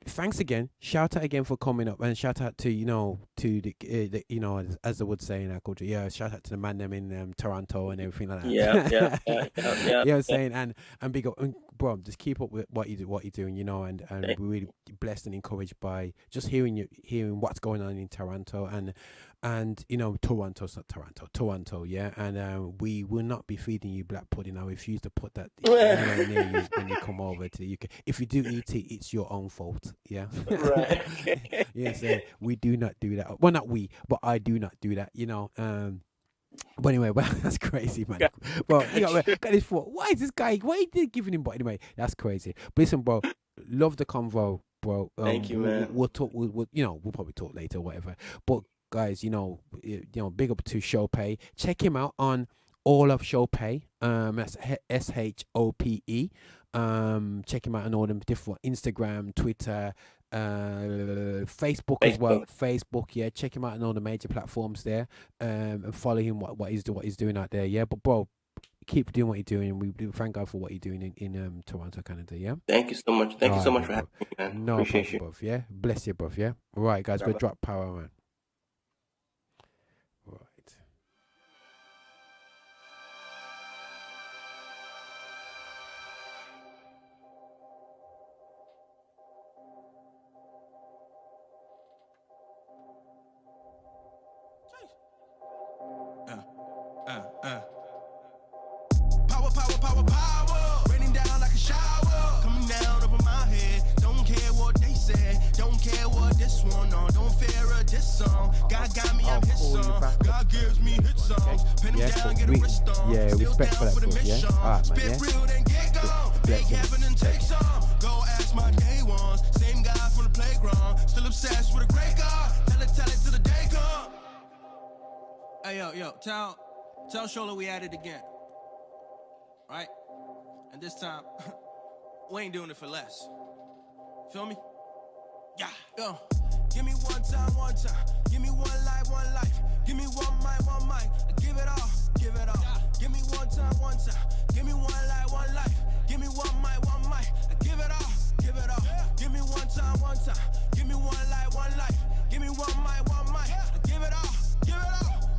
thanks again. Shout out again for coming up, and shout out to the as they would say in our culture. Yeah, shout out to the man them in Toronto and everything like that. Yeah. You know what I'm saying? And big up, bro. Just keep up with what you're doing, and we're really blessed and encouraged by just hearing what's going on in Toronto and Toronto, yeah. And we will not be feeding you black pudding. I refuse to put that anywhere near you when you come over to the UK. If you do eat it, it's your own fault, yeah. Right. Yes, we do not do that. Well, not we, but I do not do that, But anyway, that's crazy, man. Well, got this thought. Why is this guy? Why are you giving him? But anyway, that's crazy. But listen, bro, love the convo, bro. Thank you, man. We'll talk. We'll probably talk later, whatever. But guys, big up to Showpay. Check him out on all of Showpay. That's SHOPE. Check him out on all them different Instagram, Twitter, Facebook as well. Facebook, yeah. Check him out on all the major platforms there. And follow him what he's doing out there, yeah. But bro, keep doing what you're doing, and we do thank God for what you're doing in Toronto, Canada, yeah. Thank you so much. Thank you so much for having me, man. No Appreciate problem, bruv, yeah. Bless you, bruv, yeah. All right, guys, we'll drop Power, man. Power, raining down like a shower, coming down over my head. Don't care what they say, don't care what this one on, don't fear a diss song. God got me, I'm his song. God gives me hit songs. Pin him down, get a wrist on. Yeah, respect for that, bro. Yeah, alright, man. Spit real, then get gone. Make heaven and take some. Go ask my day ones. Same guy from the playground. Still obsessed with a great God. Tell it till the day come. Hey, yo, tell Shola we at it again. Right? And this time, we ain't doing it for less. Feel me? Yeah. Yo. Give me one time. Give me one life. Give me one mic. Give it all. Give me one time. Give me one life. Give me one mic. Give it all. Give me one time. Give me one life. Give me one mic. Give it all.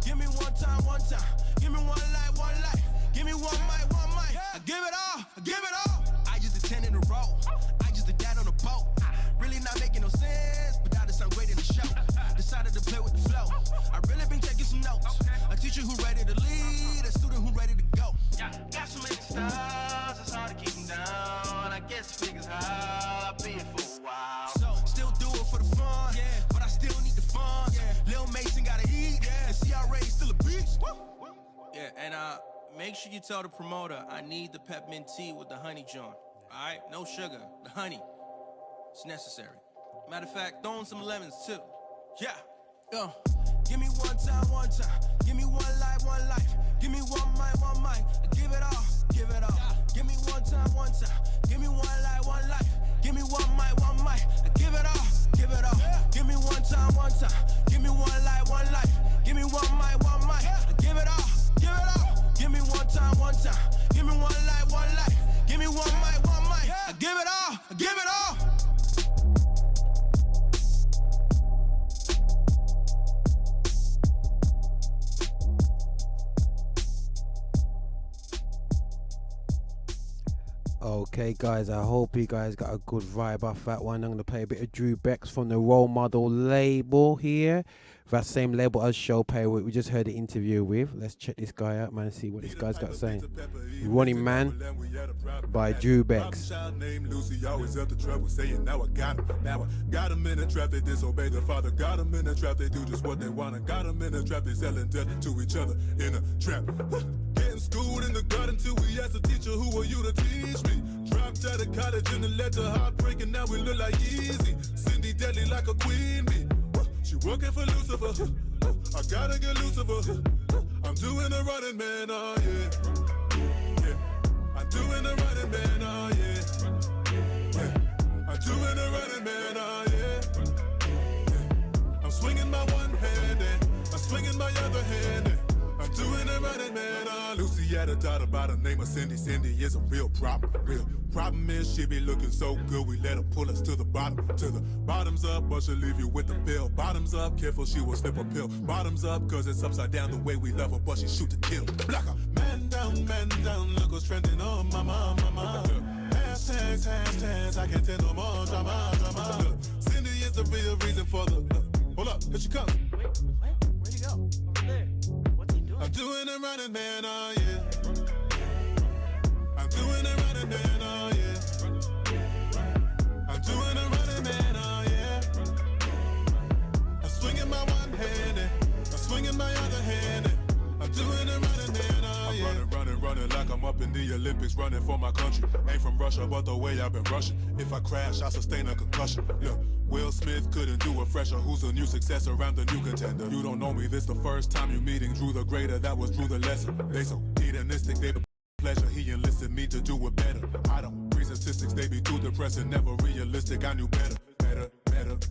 Give me one time. give it all, give it all. I just did 10 in a row. I just did that on a boat. Really not making no sense, but that sound great in the show. Decided to play with the flow. I really been taking some notes. A teacher who ready to lead, a student who ready to go. Got so many stars, it's hard to keep them down. I guess figures how I be it for a while. So, still do it for the fun, but I still need the funds. Lil Mason gotta eat, and CRA still a beast. Yeah, and make sure you tell the promoter I need the peppermint tea with the honey joint. Alright, no sugar, the honey. It's necessary. Matter of fact, throw in some lemons too. Yeah. Give me one time. Give me one life. Give me one mic. Give it all, give it all. Give me one time. Give me one life. Give me one mic. Give it all, give it all. Give me one time. Give me one life. Give me one mic. Give it all, give it all. Give me one time. Give me one life. Give me one mic. Give it all, give it all. Okay, guys, I hope you guys got a good vibe off that one. I'm going to play a bit of Drew Bex from the Role Model label here. That same label as Showpay, we just heard the interview with. Let's check this guy out, man, and see what this guy's got saying. Running Man by Drew Bex. Lucy always up the trouble, saying now I got him. Now I got him in the trap, they disobey the father. Got him in the trap, they do just what they want. Got him in the trap, they selling death to each other in a trap. Getting schooled in the garden till we asked the teacher, who are you to teach me? Dropped out of college and the letter heartbreaking, now we look like easy. Cindy deadly like a queen bee. She working for Lucifer. I gotta get Lucifer. I'm doing a running man, oh yeah. I'm doing a running man, oh yeah. I'm doing a running man, oh yeah. I'm swinging my one hand and I'm swinging my other hand and I'm doing a running man, oh. Lucy had a daughter by the name of Cindy. Cindy is a real problem. Real problem is she be looking so good, we let her pull us to the bottom. To the bottoms up, but she'll leave you with the bill. Bottoms up, careful she will slip a pill. Bottoms up, cause it's upside down the way we love her, but she shoot to kill. Block her. Man down, look what's trending on my mind. Hashtags, I can't tell no more drama. Look, Cindy is the real reason for the hold up, here she comes. Where'd he go? Over there. What's he doing? I'm doing a running man, oh yeah. I'm doing a running man, oh yeah. I'm doing a running man, oh yeah. I'm swinging my one hand and I'm swinging my other hand and I'm doing a running man, oh yeah. I'm running like I'm up in the Olympics, running for my country. Ain't from Russia, but the way I've been rushing. If I crash, I sustain a concussion. Look, Will Smith couldn't do it fresher. Who's the new successor? I'm the new contender. You don't know me, this the first time you meeting Drew the Greater. That was Drew the Lesser. They so hedonistic, they pleasure. He enlisted me to do it better. I don't read statistics, they be too depressing. Never realistic, I knew better.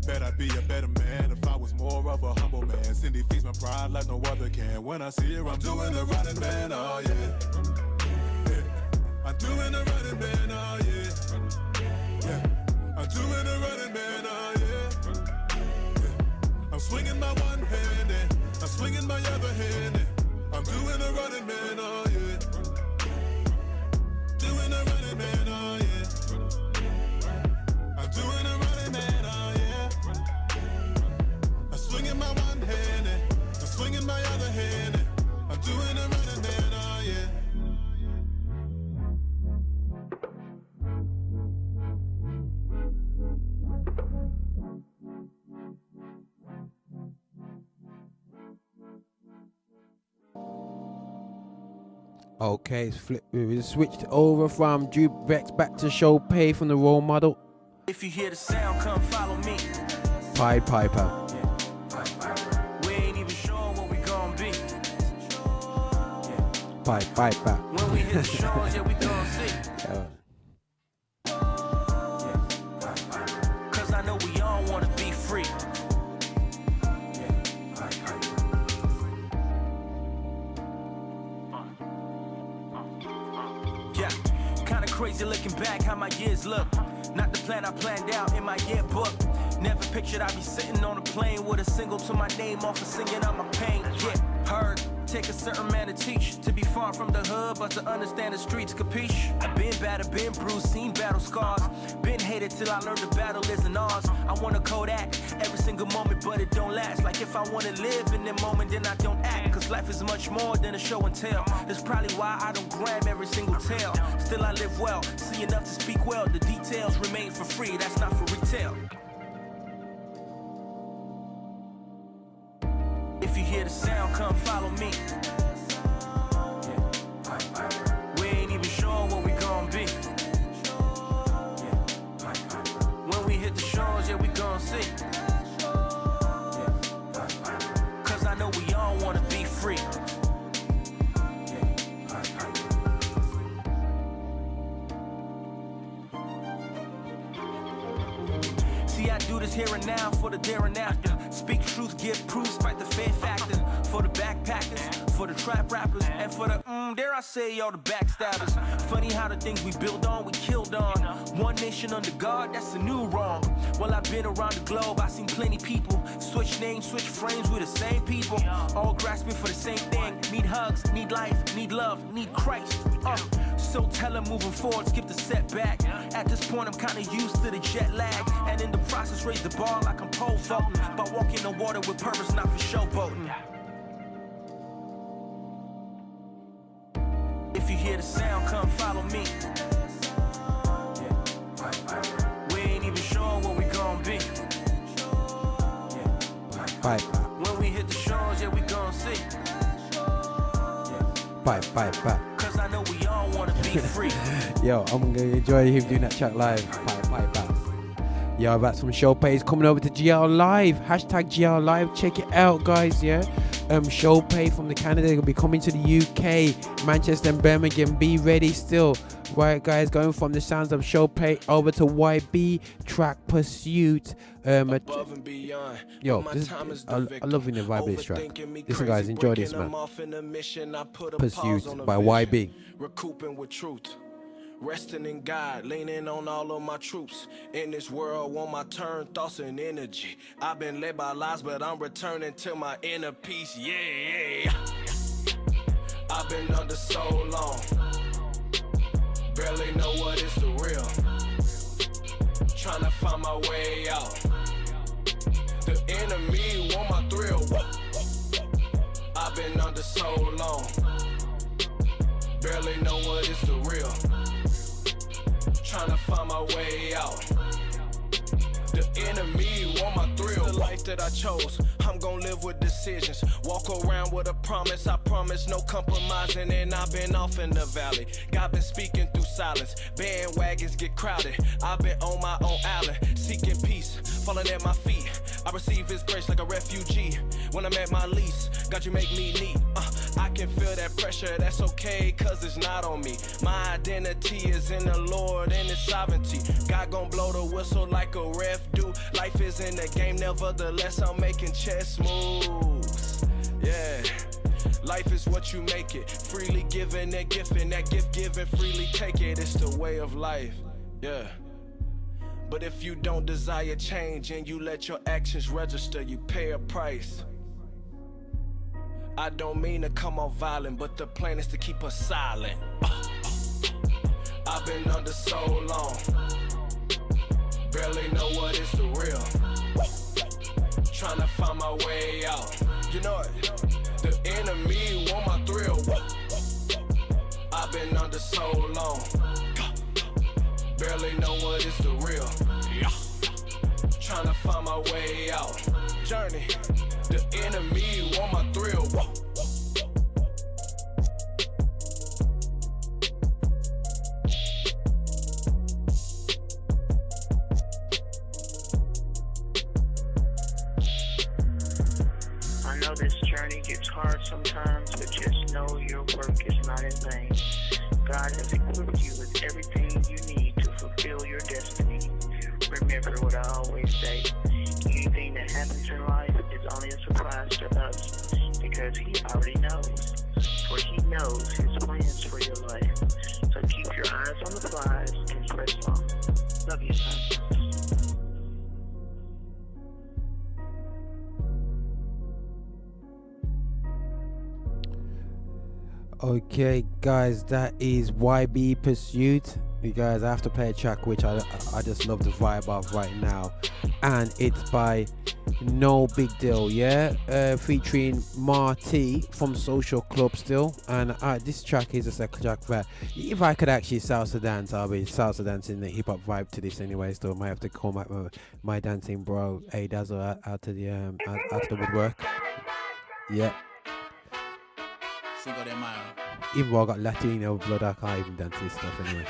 Bet I'd be a better man if I was more of a humble man. Cindy feeds my pride like no other can. When I see her, I'm doing the running man, oh yeah. I'm doing the running man, oh yeah. I'm doing the running man, oh yeah. I'm swinging my one hand and I'm swinging my other hand and I'm doing the running man, oh yeah. Doing the running man, oh yeah. I'm doing the running man, oh yeah. I'm swinging my one hand and I'm swinging my other hand and I'm doing the running man, oh yeah. Okay, we switched over from Drew Bex back to Showpay from the Role Model. If you hear the sound, come follow me. Pied Piper. We ain't even sure what we gon' be. Pied Piper. When we hit the shows, yeah, we gon' see. Cause I know we all wanna be free. Yeah, kinda crazy looking back how my years look. Not the plan I planned out in my yearbook. Never pictured I'd be sitting on a plane with a single to my name off of singing out my pain. Yeah, heard take a certain man to teach. To be far from the hood, but to understand the streets, capiche? I've been battered, been bruised, seen battle scars. Been hated till I learned the battle isn't ours. I wanna Kodak every single moment, but it don't last. Like if I wanna live in the moment, then I don't act. Cause life is much more than a show and tell. That's probably why I don't grab every single tale. Still I live well, see enough to speak well. The details remain for free, that's not for retail. If you hear the sound, come follow me. We ain't even sure what we gon' be. When we hit the shores, yeah, we gon' see. Cause I know we all wanna be free. See, I do this here and now for the there and after. Speak truth, give proof, spite the fear factor. For the backpackers, for the trap rappers, and for the, dare I say, y'all the backstabbers. Funny how the things we build on, we killed on. One nation under God, that's a new wrong. Well, I've been around the globe, I've seen plenty people switch names, switch frames with the same people. All grasping for the same thing. Need hugs, need life, need love, need Christ. So tell them moving forward, skip the setback. At this point, I'm kinda used to the jet lag. And in the process, raise the bar like I'm pole vaulting. By walking the water with purpose, not for showboating. If you hear the sound, come follow me. We ain't even sure what we gon' be. When we hit the shores, yeah, we gon' see. Bye. Cause I know we all wanna be free. Yo, I'm gonna enjoy him doing that track live. Bye. Yo, I've got some show pays coming over to GL Live. Hashtag GL Live. Check it out, guys. Yeah. Show pay from the Canada. They'll be coming to the UK, Manchester and Birmingham. Be ready still. Right, guys. Going from the sounds of show pay over to YB track Pursuit. Above and beyond. Yo, I love the vibe of this track. Listen, guys, enjoy this, man. Pursuit by YB. Recouping with truth. Resting in God, leaning on all of my troops. In this world, want my turn, thoughts and energy. I've been led by lies, but I'm returning to my inner peace. Yeah. I've been under so long. Barely know what is the real. Trying to find my way out. The enemy want my thrill. I've been under so long. Barely know what is the real. Trying to find my way out. The enemy want my thrill. The life that I chose, I'm gonna live with decisions. Walk around with a promise, I promise no compromising. And I've been off in the valley. God been speaking through silence. Bandwagons get crowded. I've been on my own island, seeking peace, falling at my feet. I receive his grace like a refugee. When I'm at my least, God, you make me neat. I can feel that pressure, that's okay, cause it's not on me. My identity is in the Lord and His sovereignty. God gon' blow the whistle like a ref do. Life is in the game, nevertheless I'm making chess moves. Yeah, life is what you make it. Freely giving that gift, and that gift given, freely take it. It's the way of life, yeah. But if you don't desire change and you let your actions register, you pay a price. I don't mean to come off violent, but the plan is to keep us silent. I've been under so long. Barely know what is the real. Trying to find my way out. You know it. The enemy want my thrill. I've been under so long. Barely know what is the real. Trying to find my way out. Journey. The enemy want my thrill. I know this journey gets hard sometimes, but just know your work is not in vain. God has equipped you with everything you need to fulfill your destiny. Remember what I always say. Anything that happens in life is only a surprise to us because He already knows. For He knows His plans for your life. So keep your eyes on the prize and press on. Love you, son. Okay, guys, that is YB Pursuit. You guys, I have to play a track which I just love the vibe of right now, and it's by No Big Deal, yeah, featuring Marty from Social Club still. And this track is just a track that if I could actually salsa dance, I'll be salsa dancing the hip hop vibe to this anyway. Still, might have to call my dancing bro A Dazzle out to the out to the woodwork. Yeah. Cinco de Mayo. Even though I got Latino blood, I can't even dance this stuff anyway.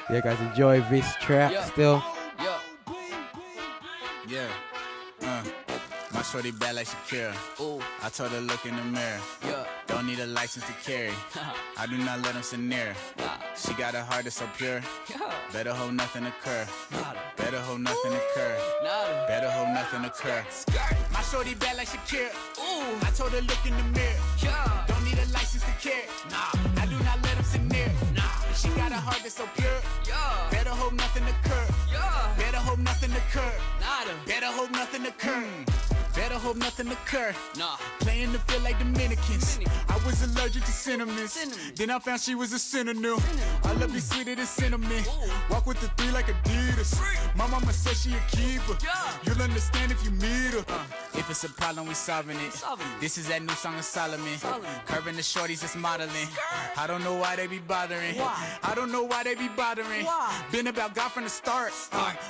Yeah, guys, enjoy this track still. Yeah. My shorty bad like Shakira. Ooh. I told her look in the mirror. Yeah. Don't need a license to carry. I do not let them sit near. She got a heart that's so pure. Better hope nothing occur. Better hope nothing occur. Better hope nothing occur. My shorty bad like Shakira. Ooh. I told her look in the mirror. Yeah. Don't need a license to carry. Nah. I do not let them sit near. Nah. She got a heart that's so pure. Yeah. Better hope nothing occur. Yeah. Better hope nothing occur. Nada. Better hope nothing occur. Better hope nothing occur. Nah. Playing to feel like Dominicans. I was allergic to cinnamon. Then I found she was a synonym. I love me sweeter than cinnamon. Walk with the 3 like Adidas. My mama said she a keeper. You'll understand if you meet her. If it's a problem, we solving it. This is that new song of Solomon. Curving the shorties that's modeling. I don't know why they be bothering. I don't know why they be bothering. Been about God from the start.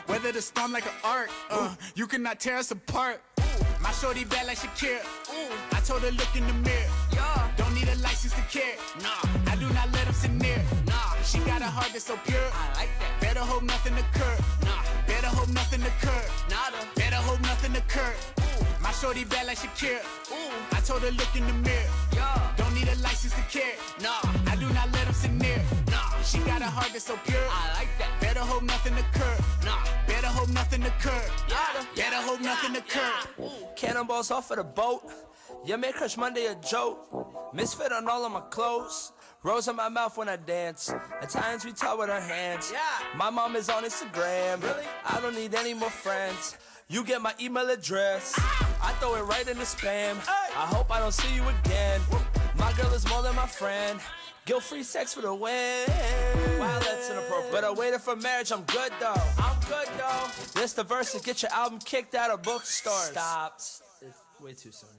Weather the storm like an art. You cannot tear us apart. My shorty bad like Shakira. Ooh. I told her look in the mirror. Yeah. Don't need a license to carry. Nah. I do not let them sit near. Nah. She got a heart that's so pure. I like that. Better hope nothing occur. Nah. Better hope nothing occur. Nada. Better hope nothing occur. Ooh. My shorty bad like Shakira. Ooh. I told her look in the mirror. Yeah. Don't need a license to carry. Nah. I do not let them sit near. Nah. She got a heart that's so pure. I like that. Better hope nothing occur. Nah. Better hope nothing occur. Nada. Better hope nothing occur. Cannonballs off of the boat. You make Crush Monday a joke. Misfit on all of my clothes. Rose in my mouth when I dance. At times we talk with our hands. My mom is on Instagram. Really? I don't need any more friends. You get my email address. I throw it right in the spam. I hope I don't see you again. My girl is more than my friend. Guilt-free sex for the win. Wow, that's inappropriate. But I waited for marriage, I'm good though. I'm good though. This the verse to get your album kicked out of bookstores. Stop. It's way too soon.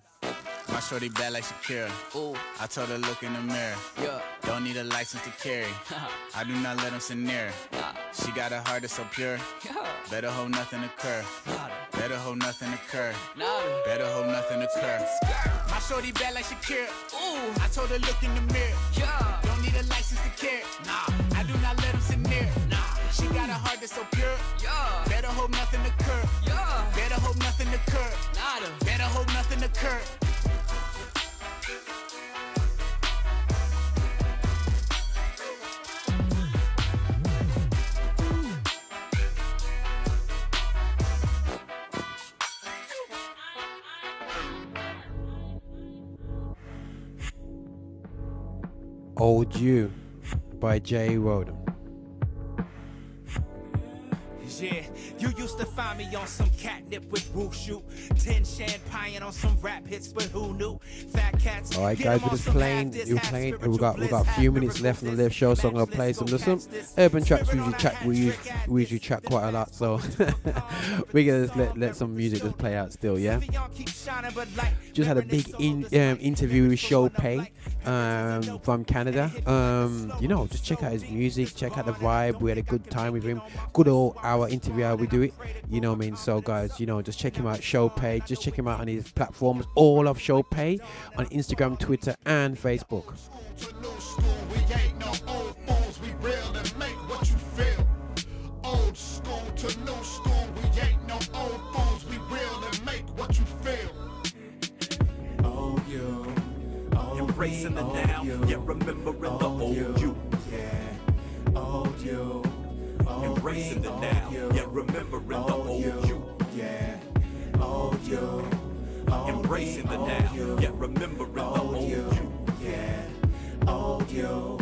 My shorty bad like Shakira. Ooh. I told her look in the mirror. Yeah. Don't need a license to carry. I do not let them sit near. She got a heart that's so pure. Yeah. Better hope nothing occur. Better hope nothing occur. Better hope nothing occur. My shorty bad like Shakira. Ooh. I told her look in the mirror. Yeah. Don't need a license to carry. Nah. I do not let them sit near. Nah. She got a heart that's so pure. Yeah. Better hope nothing occur. Yeah. Better hope nothing occur. Nada. Better hope nothing occur. Old You by Jay Rodham. Yeah, you used to find me on some catnip with Woo Shoot, 10 champagne on some rap hits, but who knew? Fat cats. All right, guys, we're just playing. We're playing. We got a few minutes left on the live show, so I'm gonna play some urban tracks. We usually chat quite a lot, so we're gonna let some music just play out still. Yeah. Just had a big interview with Show Pay from Canada. Just check out his music, check out the vibe. We had a good time with him. Good old hour interview how we do it. You know what I mean? So guys, just check him out, Show Pay. Just check him out on his platforms, all of Show Pay, on Instagram, Twitter, and Facebook. Old school to new school, we ain't no old fools, we real and make what you feel. Oh, you, oh, embracing the now, yet remembering the old you. Yeah, old you, embracing the now, yet remembering the old you. Yeah, old you, embracing the now, yet remembering the old you. Yeah, old you,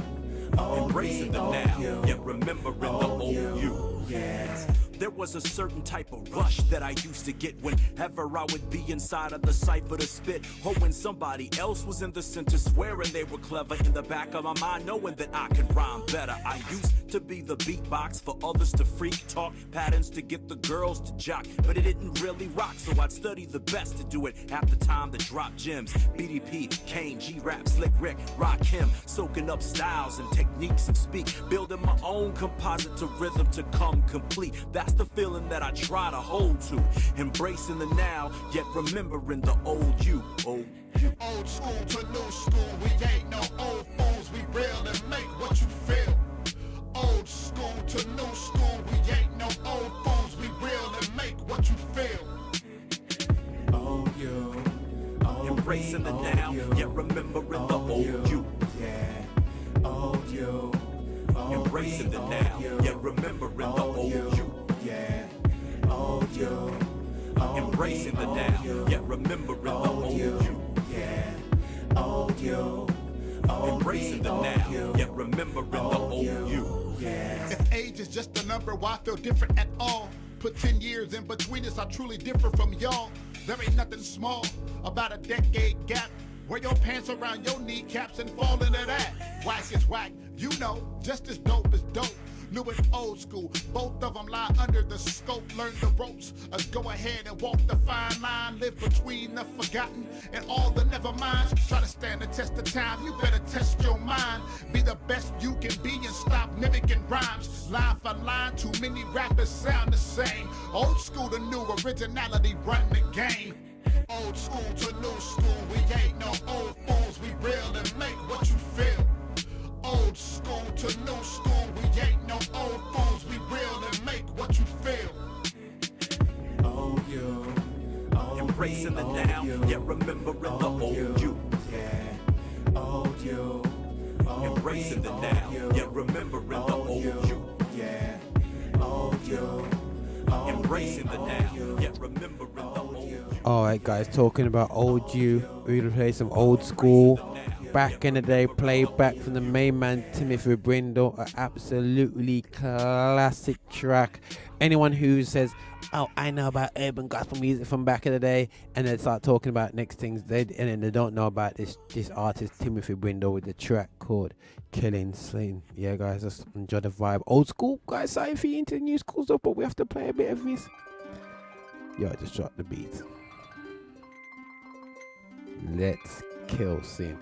embracing the now, yet remembering the old you. Yeah. There was a certain type of rush that I used to get whenever I would be inside of the cipher to spit, or when somebody else was in the center swearing they were clever. In the back of my mind knowing that I could rhyme better. I used to be the beatbox for others to freak, talk patterns to get the girls to jock, but it didn't really rock, so I'd study the best to do it at the time to drop gems. BDP, Kane, G-Rap, Slick Rick, Rakim, soaking up styles and techniques and speak, building my own composite to rhythm to come complete. That's the feeling that I try to hold to, embracing the now, yet remembering the old you, old you. Old school to new school, we ain't no old fools, we real and make what you feel. Old school to new school, we ain't no old fools, we real and make what you feel. Old you, embracing the now, yet remembering the old you. Yeah, old you, embracing the now, yet remembering the old you. Yeah, old you, embracing the now, yet remembering the old you. Yeah, old you, embracing the now, yet remembering the old you. If age is just a number, why feel different at all? Put 10 years in between us, I truly differ from y'all. There ain't nothing small about a decade gap. Wear your pants around your kneecaps and fall into that. Whack is whack, you know, just as dope as dope. New and old school, both of them lie under the scope. Learn the ropes, go ahead and walk the fine line. Live between the forgotten and all the never minds. Try to stand the test of time, you better test your mind. Be the best you can be and stop mimicking rhymes. Line for line, too many rappers sound the same. Old school to new, originality run the game. Old school to new school, we ain't no old fools, we real and make what you feel. Old school to new school, we ain't no old fools, we real and make what you feel. Old you, embracing the now, yet remembering the old you. Yeah, old you, embracing the now, yet remembering the old you. Yeah, old you, embracing the now, yet remembering the old you. Alright guys, talking about old you, we're gonna play some old school. Back in the day, played back from the main man Timothy Brindle, an absolutely classic track. Anyone who says, oh, I know about urban gospel music from back in the day, and then start talking about next things, and then they don't know about this artist Timothy Brindle with the track called Killing Sin. Yeah guys, just enjoy the vibe. Old school guys, sorry if you're into new school stuff, but we have to play a bit of this. Yo, just drop the beat. Let's kill sin.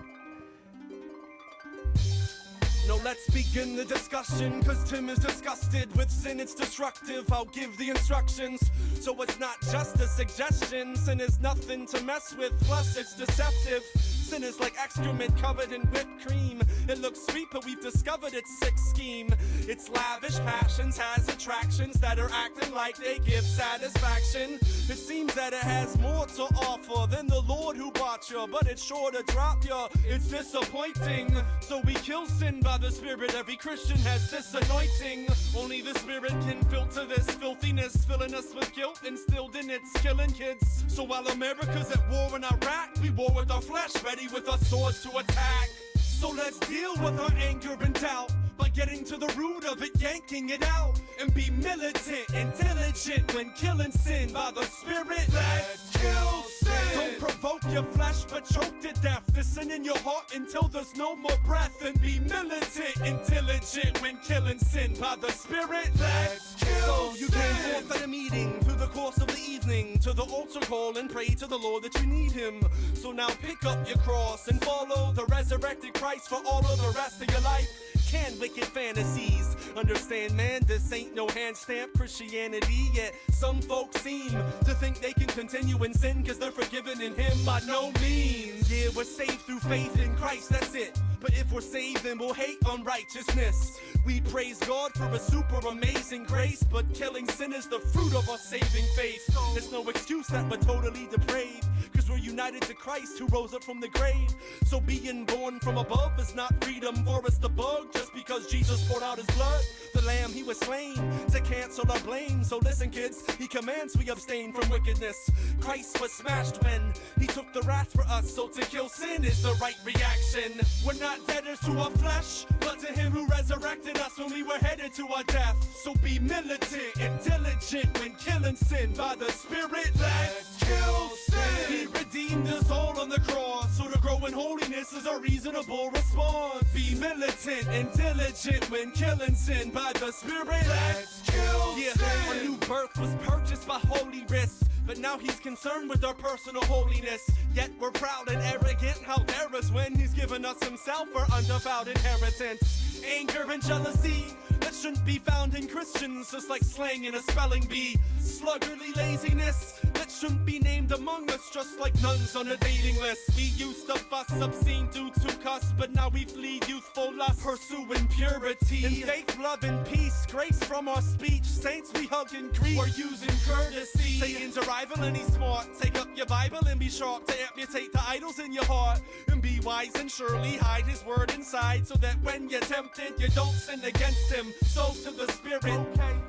No, let's begin the discussion, cause Tim is disgusted with sin, it's destructive. I'll give the instructions, so it's not just a suggestion. Sin is nothing to mess with, plus it's deceptive. Sin is like excrement covered in whipped cream. It looks sweet, but we've discovered its sick scheme. It's lavish passions, has attractions that are acting like they give satisfaction. It seems that it has more to offer than the Lord who bought you, but it's sure to drop you. It's disappointing, so we kill sin by the Spirit. Every Christian has this anointing. Only the Spirit can filter this filthiness, filling us with guilt instilled in its killing kids. So while America's at war in Iraq, we war with our flesh, ready with our swords to attack. So let's deal with our anger and doubt by getting to the root of it, yanking it out, and be militant, intelligent when killing sin by the Spirit. Let's kill sin. Don't provoke your flesh, but choke to death the sin in your heart until there's no more breath, and be militant, intelligent when killing sin by the Spirit. Let's kill sin. So you came forth at a meeting through the course of the evening to the altar call and pray to the Lord that you need Him. So now pick up your cross and follow the resurrected Christ for all of the rest of your life. Can wicked fantasies understand, man? This ain't no hand stamp Christianity. Yet some folks seem to think they can continue in sin because they're forgiven in Him. By no means. Yeah, we're saved through faith in Christ, that's it. But if we're saved, then we'll hate unrighteousness. We praise God for a super amazing grace, but killing sin is the fruit of our saving faith. There's no excuse that we're totally depraved, cause we're united to Christ who rose up from the grave. So being born from above is not freedom for us to bug. Just because Jesus poured out His blood, the lamb, he was slain to cancel our blame. So listen, kids, he commands we abstain from wickedness. Christ was smashed when he took the wrath for us. So to kill sin is the right reaction. We're not debtors to our flesh, but to him who resurrected us when we were headed to our death. So be militant and diligent when killing sin by the Spirit. Let's kill sin. He redeemed us all on the cross, so to grow in holiness is a reasonable response. Be militant and diligent when killing sin by the Spirit. Let's kill sin. Our new birth was purchased by holy risks, but now he's concerned with our personal holiness. Yet we're proud and arrogant. How dare us when he's given us himself for undefiled inheritance. Anger and jealousy that shouldn't be found in Christians, just like slang in a spelling bee. Sluggardly laziness that shouldn't be named among us, just like nuns on a dating list. We used to fuss obscene dudes who cuss, but now we flee youthful lust, pursuing purity. In faith, love, and peace, grace from our speech. Saints we hug and greet, we're using courtesy. Satan's arrival and he's smart. Take up your Bible and be sharp to amputate the idols in your heart. And be wise and surely hide his word inside, so that when you're tempted, you don't sin against him. Sow to the Spirit,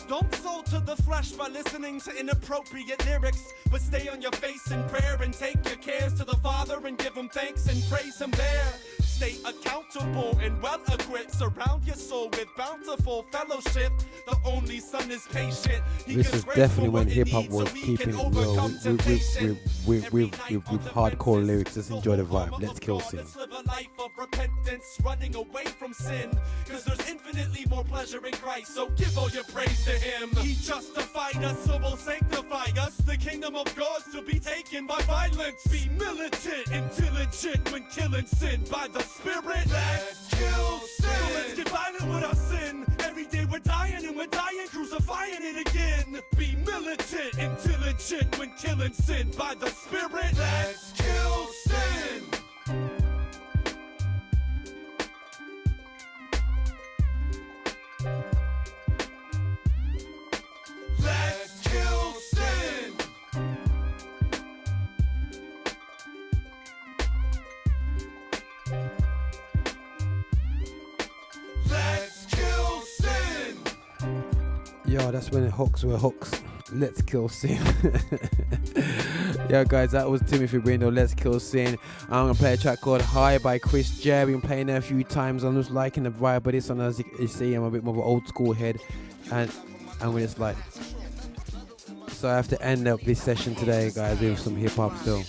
don't sow to the flesh by listening to inappropriate lyrics, but stay on your face in prayer and take your cares to the Father and give him thanks and praise him there. Stay accountable and well equipped. Surround your soul with bountiful fellowship. The only Son is patient. This is definitely when hip hop was keeping it real with hardcore lyrics. Just enjoy the vibe. Let's kill sin. Let's live a life of repentance, running away from sin, because there's infinitely more pleasure in Christ. So give all your praise to him. He justified us, so will sanctify us. The kingdom of God's to be taken by violence. Be militant and diligent when killing sin by the Spirit. Let's kill sin. So let's get violent with our sin. Every day we're dying and we're dying, crucifying it again. Be militant and diligent when killing sin by the Spirit. Let's kill sin. Let's kill sin. Let's kill sin. Yo, that's when hooks were hooks. Let's kill sin. Yeah, guys, that was Timothy Brindle. Let's kill sin. I'm gonna play a track called High by Chris J. I've been playing it a few times. I'm just liking the vibe, but this one, as you see, I'm a bit more of an old school head, and we're just like. So I have to end up this session today, guys, with some hip hop still.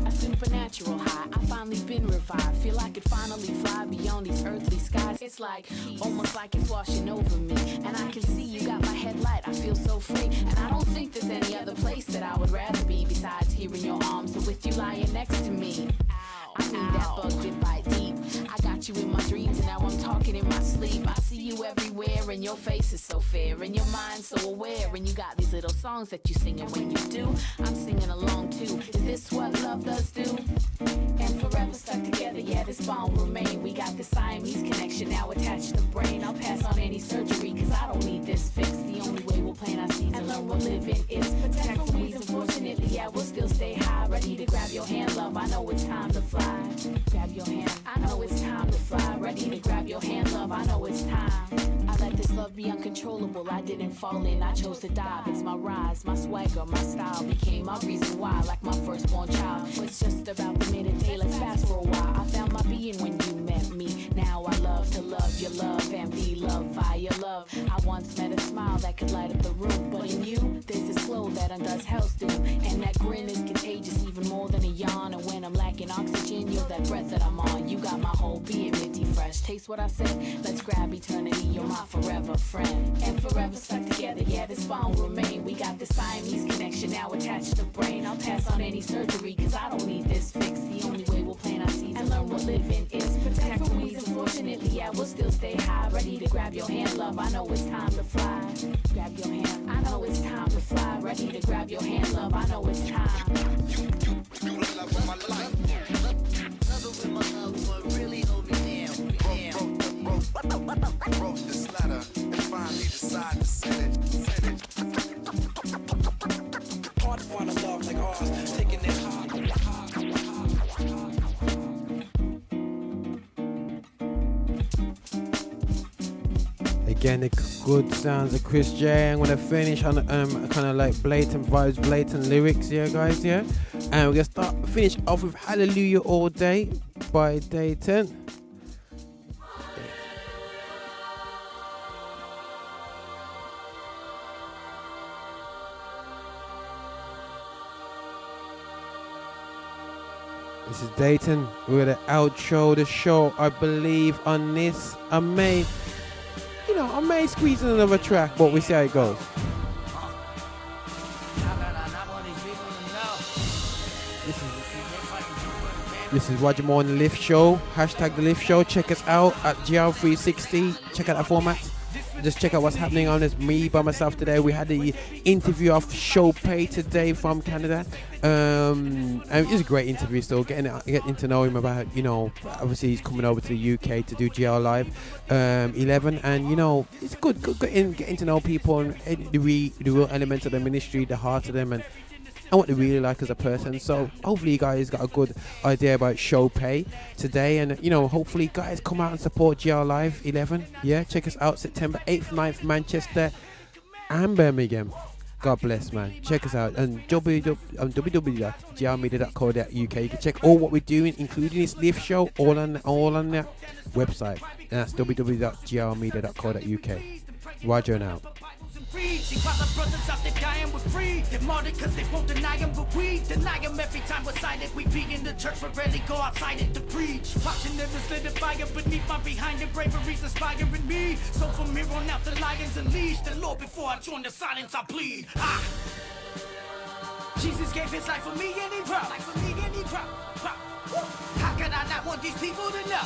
A supernatural high, I finally been revived. Feel like it finally fly beyond these earthly skies. It's like, almost like it's washing over me. And I can see you got my headlight, I feel so free. And I don't think there's any other place that I would rather be besides here in your arms, or with you lying next to me. I need that bug to bite deep. I got you in my dreams and now I'm talking in my sleep. I see you everywhere and your face is so fair and your mind so aware. And you got these little songs that you sing, and when you do, I'm singing along too. Is this what love does do? And forever stuck together, yeah, this bond will remain. We got the Siamese connection now attached to the brain. I'll pass on any surgery cause I don't need this fix. The only way we'll plan our season and learn what living is. Protect from weeds, unfortunately, yeah, we'll still stay high. Ready to grab your hand, love, I know it's time to fly. Grab your hand, I know it's time to fly. Ready to grab your hand, love, I know it's time. I let this love be uncontrollable, I didn't fall in, I chose to dive. It's my rise, my swagger, my style became my reason why. Like my firstborn child, it's just about the minute day, let's fast for a while. I found my being when you met me. Now I love to love your love and be loved by your love. I once met a smile that could light up the room, but in you, there's this glow that undoes hell's doom. And that grin is contagious even more than a yawn. And when I'm lacking oxygen, you're that breath that I'm on. You got my whole being minty fresh. Taste what I said, let's grab eternity, you're my forever friend. And forever stuck together, yeah, this bond will remain. We got the Siamese connection now attached to the brain. I'll pass on any surgery cause I don't need this fix. The only way we'll plan our season and learn what living is. Protect from weeds, unfortunately, yeah, we'll still stay high. Ready to grab your hand, love, I know it's time to fly. Grab your hand, I know it's time to fly. Ready to grab your hand, love, I know it's time. You the love of my life. Love with my love, what really hold me down. Wrote this letter and finally decided to send it. Hard to find a love like ours, taking it hard. Getting the good sounds of Chris J. I'm gonna finish on kind of like blatant vibes, blatant lyrics here, guys. Yeah, and we're gonna finish off with Hallelujah All Day by Dayton. This is Dayton. We're gonna outro the show, I believe, on this. I may squeeze in another track, but we see how it goes. This is Roger Moore on the Lift Show. Hashtag the Lift Show. Check us out at GR360. Check out that format. Just check out what's happening on this. Me by myself today. We had the interview of Chopay today from Canada. And it was a great interview still, getting to know him about, obviously he's coming over to the UK to do GR Live 11, and it's good getting to know people and the real elements of the ministry, the heart of them, and what they really like as a person. So hopefully you guys got a good idea about Chopay today, and hopefully guys come out and support GR Live 11. Yeah, check us out September 8th, 9th, Manchester and Birmingham. God bless, man. Check us out and www.grmedia.co.uk. You can check all what we're doing, including this live show, all on the website. And that's www.grmedia.co.uk. Roger now. See while the brothers out there dying with free. They're martyred cause they won't deny him, but we deny him every time we're silent. We be in the church but rarely go outside it to preach. Watching them lit a fire beneath my behind, and bravery's inspiring me. So from here on out the lions unleashed. The Lord before I join the silence I bleed. Jesus gave his life for me and he dropped. How could I not want these people to know?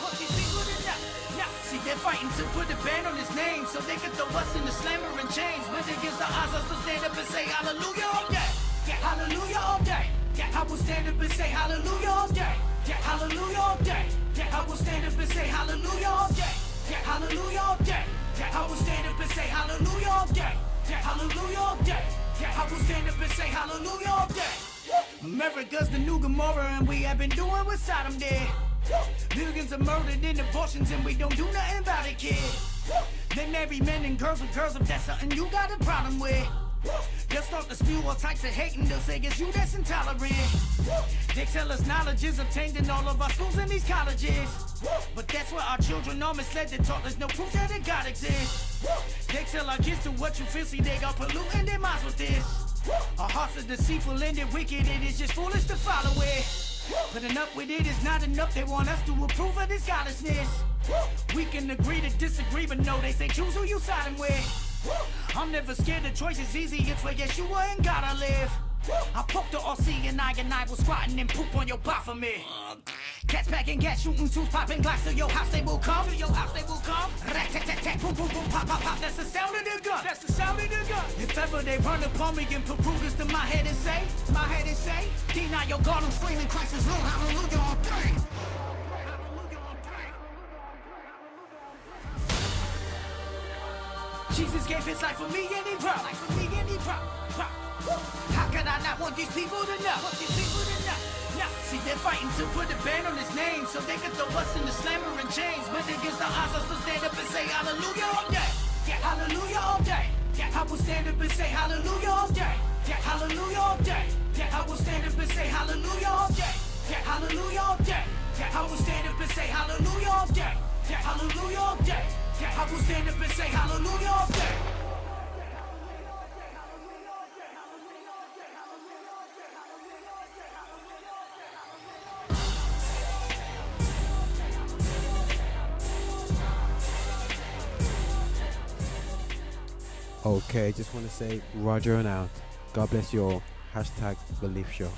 See, they're fighting to put a ban on his name so they can throw us in the slammer and chains. But against the odds, I still stand up and say hallelujah all day. Hallelujah all day. I will stand up and say hallelujah all day. Hallelujah all day. I will stand up and say hallelujah all day. Hallelujah all day. I will stand up and say hallelujah all day. Hallelujah all day. I will stand up and say hallelujah all day. America's the new Gomorrah, and we have been doing what Sodom did. Millions are murdered in abortions, and we don't do nothing about it, kid. They marry men and girls with girls if that's something you got a problem with. They'll start to spew all types of hate, and they'll say it's you that's intolerant. They tell us knowledge is obtained in all of our schools and these colleges. But that's where our children are misled. They taught us no proof that a God exists. They tell our kids to what you feel, see they are polluting their minds with this. Our hearts are deceitful and they're wicked, it is just foolish to follow it. But enough with it is not enough, they want us to approve of this godlessness. We can agree to disagree, but no, they say choose who you siding with. I'm never scared, the choice is easy, it's where Yeshua and God I live. I poked the RC and I was squatting and poop on your Baphomet. Cats packing gas, shooting tools, popping glass to your house they will come. Rat-tat-tat-tat, boom, boom, boom, pop, pop, pop. That's the sound of the gun. If ever they run upon me and put prudence to my head and say, deny your God, I'm screaming Christ is Lord, hallelujah all day. Jesus gave his life for me and he dropped. How could I not want these people to know? See, they're fighting to put a ban on his name so they can throw us in the slammer and chains. But against the odds, I still stand up and say hallelujah all day. Hallelujah all day. I will stand up and say hallelujah all day. Hallelujah all day. I will stand up and say hallelujah all day. Hallelujah all day. I will stand up and say hallelujah all day. Hallelujah all day. I will stand up and say hallelujah all day. Okay, just want to say Roger and out. God bless you all. Hashtag Belief Show.